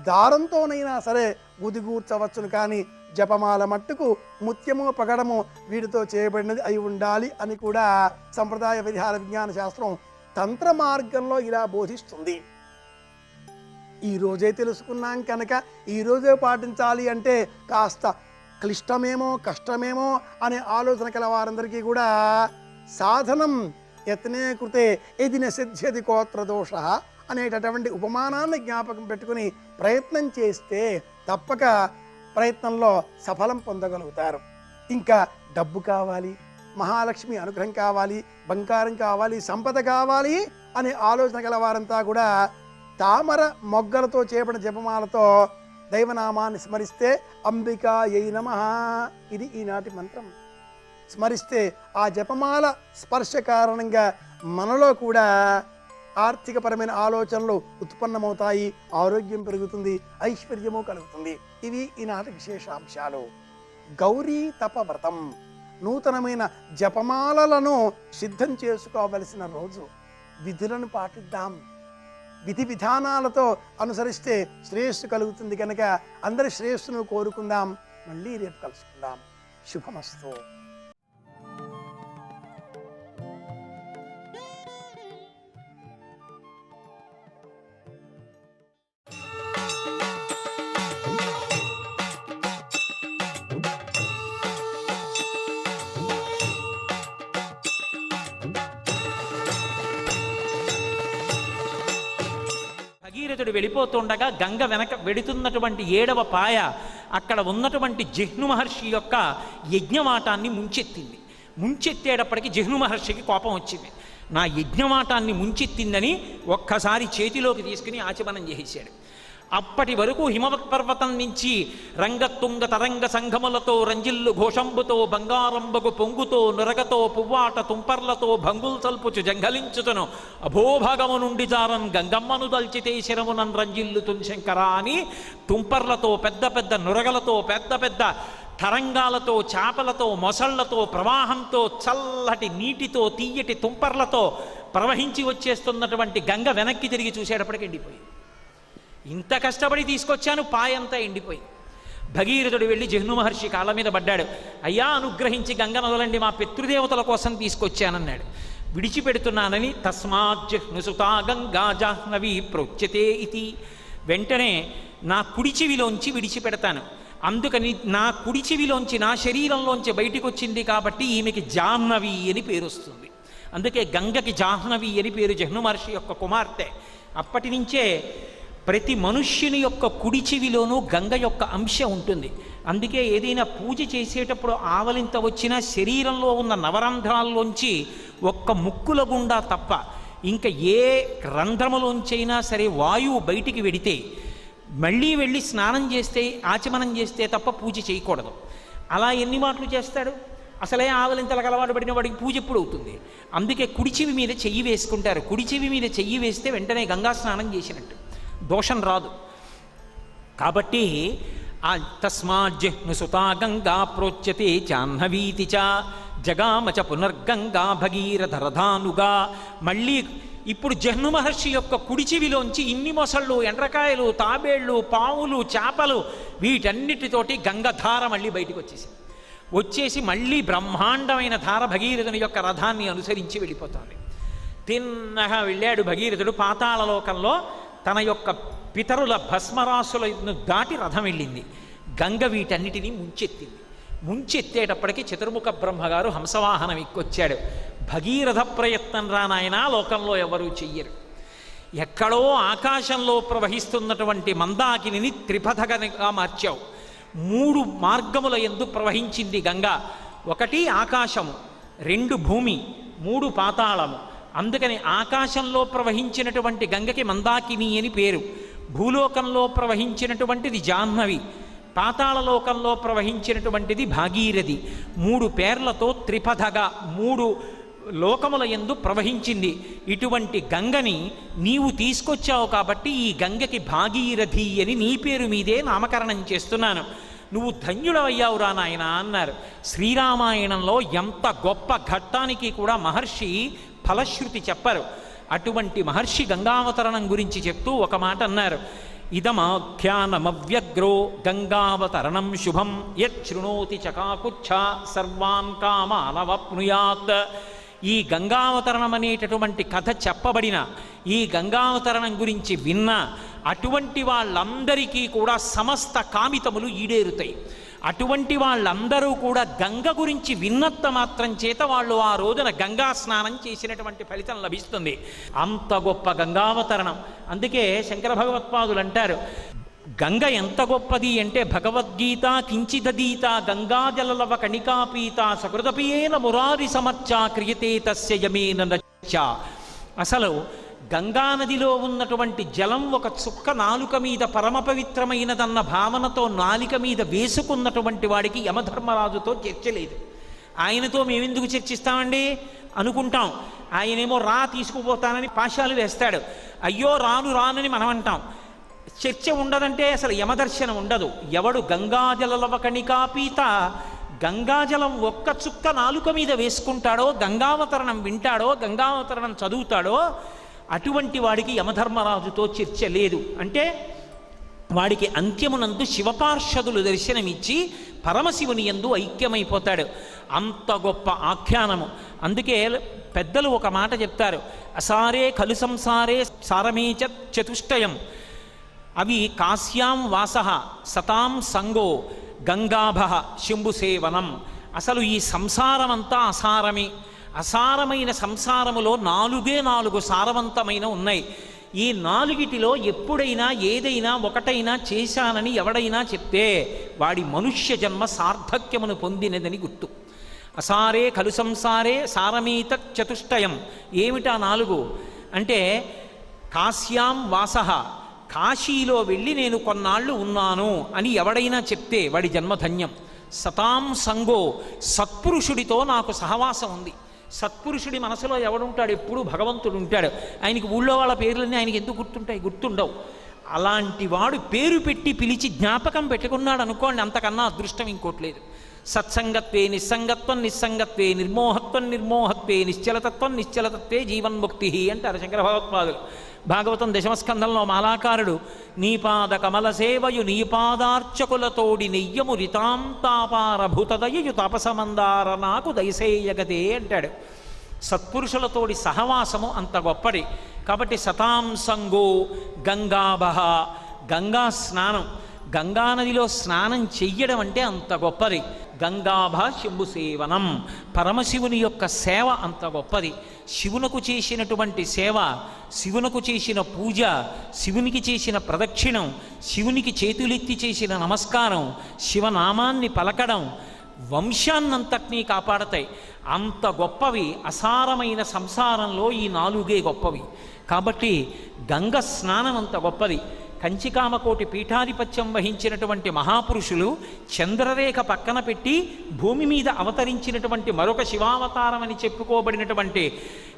దారంతోనైనా సరే గుదిగూర్చవచ్చును. కానీ జపమాల మట్టుకు ముత్యము పగడము వీటితో చేయబడినది అయి ఉండాలి అని కూడా సంప్రదాయ విహార విజ్ఞాన శాస్త్రం తంత్ర మార్గంలో ఇలా బోధిస్తుంది. ఈ రోజే తెలుసుకున్నాం కనుక ఈ రోజే పాటించాలి అంటే కాస్త క్లిష్టమేమో కష్టమేమో అనే ఆలోచన కల వారందరికీ కూడా సాధనం యత్నే కృతే ఎది నసిద్ధ్యతి కోత్రదోష అనేటటువంటి ఉపమానాన్ని జ్ఞాపకం పెట్టుకుని ప్రయత్నం చేస్తే తప్పక ప్రయత్నంలో సఫలం పొందగలుగుతారు. ఇంకా డబ్బు కావాలి, మహాలక్ష్మి అనుగ్రహం కావాలి, బంగారం కావాలి, సంపద కావాలి అనే ఆలోచన గల వారంతా కూడా తామర మొగ్గలతో చేయబడిన జపమాలతో దైవనామాన్ని స్మరిస్తే అంబికాయై నమః ఇది ఈనాటి మంత్రం. స్మరిస్తే ఆ జపమాల స్పర్శ కారణంగా మనలో కూడా ఆర్థికపరమైన ఆలోచనలు ఉత్పన్నమవుతాయి, ఆరోగ్యం పెరుగుతుంది, ఐశ్వర్యము కలుగుతుంది. ఇవి ఈనాటి విశేషాంశాలు. గౌరీ తపవ్రతం, నూతనమైన జపమాలలను సిద్ధం చేసుకోవలసిన రోజు. విధులను పాటిద్దాం, విధి విధానాలతో అనుసరిస్తే శ్రేయస్సు కలుగుతుంది కనుక అందరి శ్రేయస్సును కోరుకుందాం. మళ్ళీ రేపు కలుసుకుందాం. శుభమస్తు. భగీరథుడు వెళ్ళిపోతుండగా గంగ వెనక వెడుతున్నటువంటి 7వ పాయ అక్కడ ఉన్నటువంటి జిహ్ను మహర్షి యొక్క యజ్ఞవాటాన్ని ముంచెత్తింది. ముంచెత్తేటప్పటికి జిహ్ను మహర్షికి కోపం వచ్చింది. నా యజ్ఞవాటాన్ని ముంచెత్తిందని ఒక్కసారి చేతిలోకి తీసుకుని ఆచమనం చేసేశాడు. అప్పటి వరకు హిమవత్పర్వతం నుంచి రంగతుంగ తరంగ సంఘములతో రంజిల్లు ఘోషంబుతో బంగారంబగు పొంగుతో నురగతో పువ్వాట తుంపర్లతో భంగుల్ సల్పుచు జంఘలించుతును అభోభాగము నుండి జారన్ గంగమ్మను దల్చితే శరమునన్ రంజిల్లుతున్ శంకర అని తుంపర్లతో పెద్ద పెద్ద నురగలతో పెద్ద పెద్ద తరంగాలతో చేపలతో మొసళ్లతో ప్రవాహంతో చల్లటి నీటితో తీయటి తుంపర్లతో ప్రవహించి వచ్చేస్తున్నటువంటి గంగ వెనక్కి తిరిగి చూసేటప్పటికి ఎండిపోయి, ఇంత కష్టపడి తీసుకొచ్చాను పాయంతా ఎండిపోయి. భగీరథుడు వెళ్ళి జిహ్ను మహర్షి కాళ్ళ మీద పడ్డాడు. అయ్యా అనుగ్రహించి గంగ నదలండి, మా పితృదేవతల కోసం తీసుకొచ్చానన్నాడు. విడిచిపెడుతున్నానని తస్మాత్ జిహ్నుసుతా గంగా జాహ్నవి ప్రోచ్యతే ఇతి, వెంటనే నా కుడి చెవిలోంచి విడిచిపెడతాను, అందుకని నా కుడి చెవిలోంచి నా శరీరంలోంచి బయటికి వచ్చింది కాబట్టి ఈమెకి జాహ్నవి అని పేరు వస్తుంది. అందుకే గంగకి జాహ్నవి అని పేరు, జిహ్ను మహర్షి యొక్క కుమార్తె. అప్పటి నుంచే ప్రతి మనుష్యుని యొక్క కుడి చెవిలోనూ గంగ యొక్క అంశ ఉంటుంది. అందుకే ఏదైనా పూజ చేసేటప్పుడు ఆవలింత వచ్చినా శరీరంలో ఉన్న నవరంధ్రాల్లోంచి ఒక్క ముక్కుల గుండా తప్ప ఇంకా ఏ రంధ్రములోంచైనా సరే వాయువు బయటికి వెడితే మళ్ళీ వెళ్ళి స్నానం చేస్తే ఆచమనం చేస్తే తప్ప పూజ చేయకూడదు. అలా ఎన్ని మాటలు చేస్తాడు? అసలే ఆవలింతలకు అలవాటు పడిన వాడికి పూజ ఎప్పుడు అవుతుంది? అందుకే కుడి చెవి మీద చెయ్యి వేసుకుంటారు. కుడి చెవి మీద చెయ్యి వేస్తే వెంటనే గంగా స్నానం చేసినట్టు, దోషం రాదు. కాబట్టి ఆ తస్మాత్ జిహ్నుసుతా గంగా ప్రోచ్యతే జాహ్నవీతి చ జగామచ పునర్గంగా భగీరథరథానుగా. మళ్ళీ ఇప్పుడు జిహ్ను మహర్షి యొక్క కుడి చెవిలోంచి ఇన్ని మొసళ్ళు, ఎండ్రకాయలు, తాబేళ్ళు, పావులు, చేపలు వీటన్నిటితోటి గంగధార మళ్ళీ బయటికి వచ్చేసి మళ్ళీ బ్రహ్మాండమైన ధార భగీరథుని యొక్క రథాన్ని అనుసరించి వెళ్ళిపోతుంది. తిన్నగా వెళ్ళాడు భగీరథుడు. పాతాళలోకంలో తన యొక్క పితరుల భస్మరాసులను దాటి రథం వెళ్ళింది. గంగ వీటన్నిటినీ ముంచెత్తింది. ముంచెత్తేటప్పటికీ చతుర్ముఖ బ్రహ్మగారు హంసవాహనం ఎక్కొచ్చాడు. భగీరథ ప్రయత్నం రానాయనా లోకంలో ఎవరూ చెయ్యరు. ఎక్కడో ఆకాశంలో ప్రవహిస్తున్నటువంటి మందాకిని త్రిపథగా మార్చావు. 3 మార్గముల యందు ప్రవహించింది గంగ. 1 ఆకాశము, 2 భూమి, 3 పాతాళము. అందుకని ఆకాశంలో ప్రవహించినటువంటి గంగకి మందాకిని అని పేరు. భూలోకంలో ప్రవహించినటువంటిది జాహ్నవి, పాతాళలోకంలో ప్రవహించినటువంటిది భాగీరథి. 3 పేర్లతో త్రిపథగా 3 లోకముల యందు ప్రవహించింది. ఇటువంటి గంగని నీవు తీసుకొచ్చావు కాబట్టి ఈ గంగకి భాగీరథి అని నీ పేరు మీదే నామకరణం చేస్తున్నాను. నువ్వు ధన్యుడవయ్యావురా నాయన అన్నారు. శ్రీరామాయణంలో ఎంత గొప్ప ఘట్టానికి కూడా మహర్షి ఫలశ్రుతి చెప్పారు. అటువంటి మహర్షి గంగావతరణం గురించి చెప్తూ ఒక మాట అన్నారు. ఇదమాఖ్యానమవ్యగ్రో గంగావతరణం శుభం యశృణోతి చకాకుచ్ఛ సర్వాన్ కామానవప్నుయాత్. ఈ గంగావతరణం అనేటటువంటి కథ చెప్పబడిన ఈ గంగావతరణం గురించి విన్న అటువంటి వాళ్ళందరికీ కూడా సమస్త కామితములు ఈడేరుతాయి. అటువంటి వాళ్ళందరూ కూడా గంగ గురించి విన్నత్త మాత్రం చేత వాళ్ళు ఆ రోజున గంగా స్నానం చేసినటువంటి ఫలితం లభిస్తుంది. అంత గొప్ప గంగావతరణం. అందుకే శంకర భగవత్పాదులు అంటారు, గంగ ఎంత గొప్పది అంటే భగవద్గీత కించిదీత గంగాజలలవ కణికాపీత సకృతపియేన మురారి సమర్చా క్రియతే తస్య యమేన నచ్చ. అసలు గంగానదిలో ఉన్నటువంటి జలం ఒక చుక్క నాలుక మీద పరమ పవిత్రమైనదన్న భావనతో నాలిక మీద వేసుకున్నటువంటి వాడికి యమధర్మరాజుతో చర్చ లేదు. ఆయనతో మేమెందుకు చర్చిస్తామండి అనుకుంటాం. ఆయనేమో రా తీసుకుపోతానని పాశాలు వేస్తాడు. అయ్యో రాను రానని మనం అంటాం. చర్చ ఉండదంటే అసలు యమదర్శనం ఉండదు. ఎవడు గంగాజలలవ కణికాపీత గంగాజలం ఒక్క చుక్క నాలుక మీద వేసుకుంటాడో, గంగావతరణం వింటాడో, గంగావతరణం చదువుతాడో అటువంటి వాడికి యమధర్మరాజుతో చర్చ లేదు. అంటే వాడికి అంత్యమునందు శివపార్షదులు దర్శనమిచ్చి పరమశివుని యందు ఐక్యమైపోతాడు. అంత గొప్ప ఆఖ్యానము. అందుకే పెద్దలు ఒక మాట చెప్తారు, అసారే ఖలు సంసారే సారమే చతుష్టయం. అవి కాశ్యాం వాస సతాం సంగో గంగాభ శంభుసేవనం. అసలు ఈ సంసారమంతా అసారమే. అసారమైన సంసారములో 4 సారవంతమైన ఉన్నాయి. ఈ 4 ఎప్పుడైనా ఏదైనా ఒకటైనా చేశానని ఎవడైనా చెప్తే వాడి మనుష్య జన్మ సార్థక్యమును పొందినదని గుర్తు. అసారే ఖలు సంసారే సారమేత చతుష్టయం. ఏమిటా 4 అంటే కాశ్యాం వాస, కాశీలో వెళ్ళి నేను కొన్నాళ్ళు ఉన్నాను అని ఎవడైనా చెప్తే వాడి జన్మధన్యం. సతాం సంగో, సత్పురుషుడితో నాకు సహవాసం ఉంది. సత్పురుషుడి మనసులో ఎవడుంటాడు? ఎప్పుడూ భగవంతుడు ఉంటాడు. ఆయనకి ఊళ్ళో వాళ్ళ పేర్లన్నీ ఆయనకి ఎందుకు గుర్తుంటాయి? గుర్తుండవు. అలాంటి వాడు పేరు పెట్టి పిలిచి జ్ఞాపకం పెట్టుకున్నాడు అనుకోండి, అంతకన్నా అదృష్టం ఇంకోట్లేదు. సత్సంగత్వే నిస్సంగత్వం, నిస్సంగత్వే నిర్మోహత్వం, నిర్మోహత్వే నిశ్చలతత్వం, నిశ్చలతత్వే జీవన్ముక్తి అంటారు శంకర భగవత్పాదులు. భాగవతం దశమస్కంధంలో మాలాకారుడు నీపాద కమల సేవయు నీపాదార్చకులతోడి నెయ్యము రితాంతాపారభూతదయు తపసమందార నాకు దయసేయగదే అంటాడు. సత్పురుషులతోడి సహవాసము అంత గొప్పది. కాబట్టి సతాం సంగో గంగాభ, గంగా స్నానం, గంగానదిలో స్నానం చెయ్యడం అంటే అంత గొప్పది. గంగాభ శంభుసేవనం, పరమశివుని యొక్క సేవ అంత గొప్పది. శివునకు చేసినటువంటి సేవ, శివునకు చేసిన పూజ, శివునికి చేసిన ప్రదక్షిణం, శివునికి చేతులెత్తి చేసిన నమస్కారం, శివనామాన్ని పలకడం వంశాన్నంతటినీ కాపాడతాయి. అంత గొప్పవి. అసారమైన సంసారంలో ఈ 4 గొప్పవి. కాబట్టి గంగ స్నానం అంత గొప్పది. కంచికామకోటి పీఠాధిపత్యం వహించినటువంటి మహాపురుషులు చంద్రరేఖ పక్కన పెట్టి భూమి మీద అవతరించినటువంటి మరొక శివావతారం అని చెప్పుకోబడినటువంటి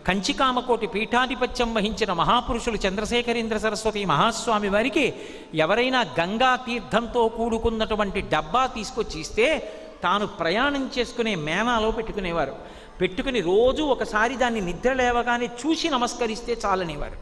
కంచికామకోటి పీఠాధిపత్యం వహించిన మహాపురుషులు చంద్రశేఖరేంద్ర సరస్వతి మహాస్వామి వారికి ఎవరైనా గంగా తీర్థంతో కూడుకున్నటువంటి డబ్బా తీసుకొచ్చి ఇస్తే తాను ప్రయాణం చేసుకునే మేనాలో పెట్టుకునేవారు. పెట్టుకుని రోజు ఒకసారి దాన్ని నిద్ర లేవగానే చూసి నమస్కరిస్తే చాలనేవారు.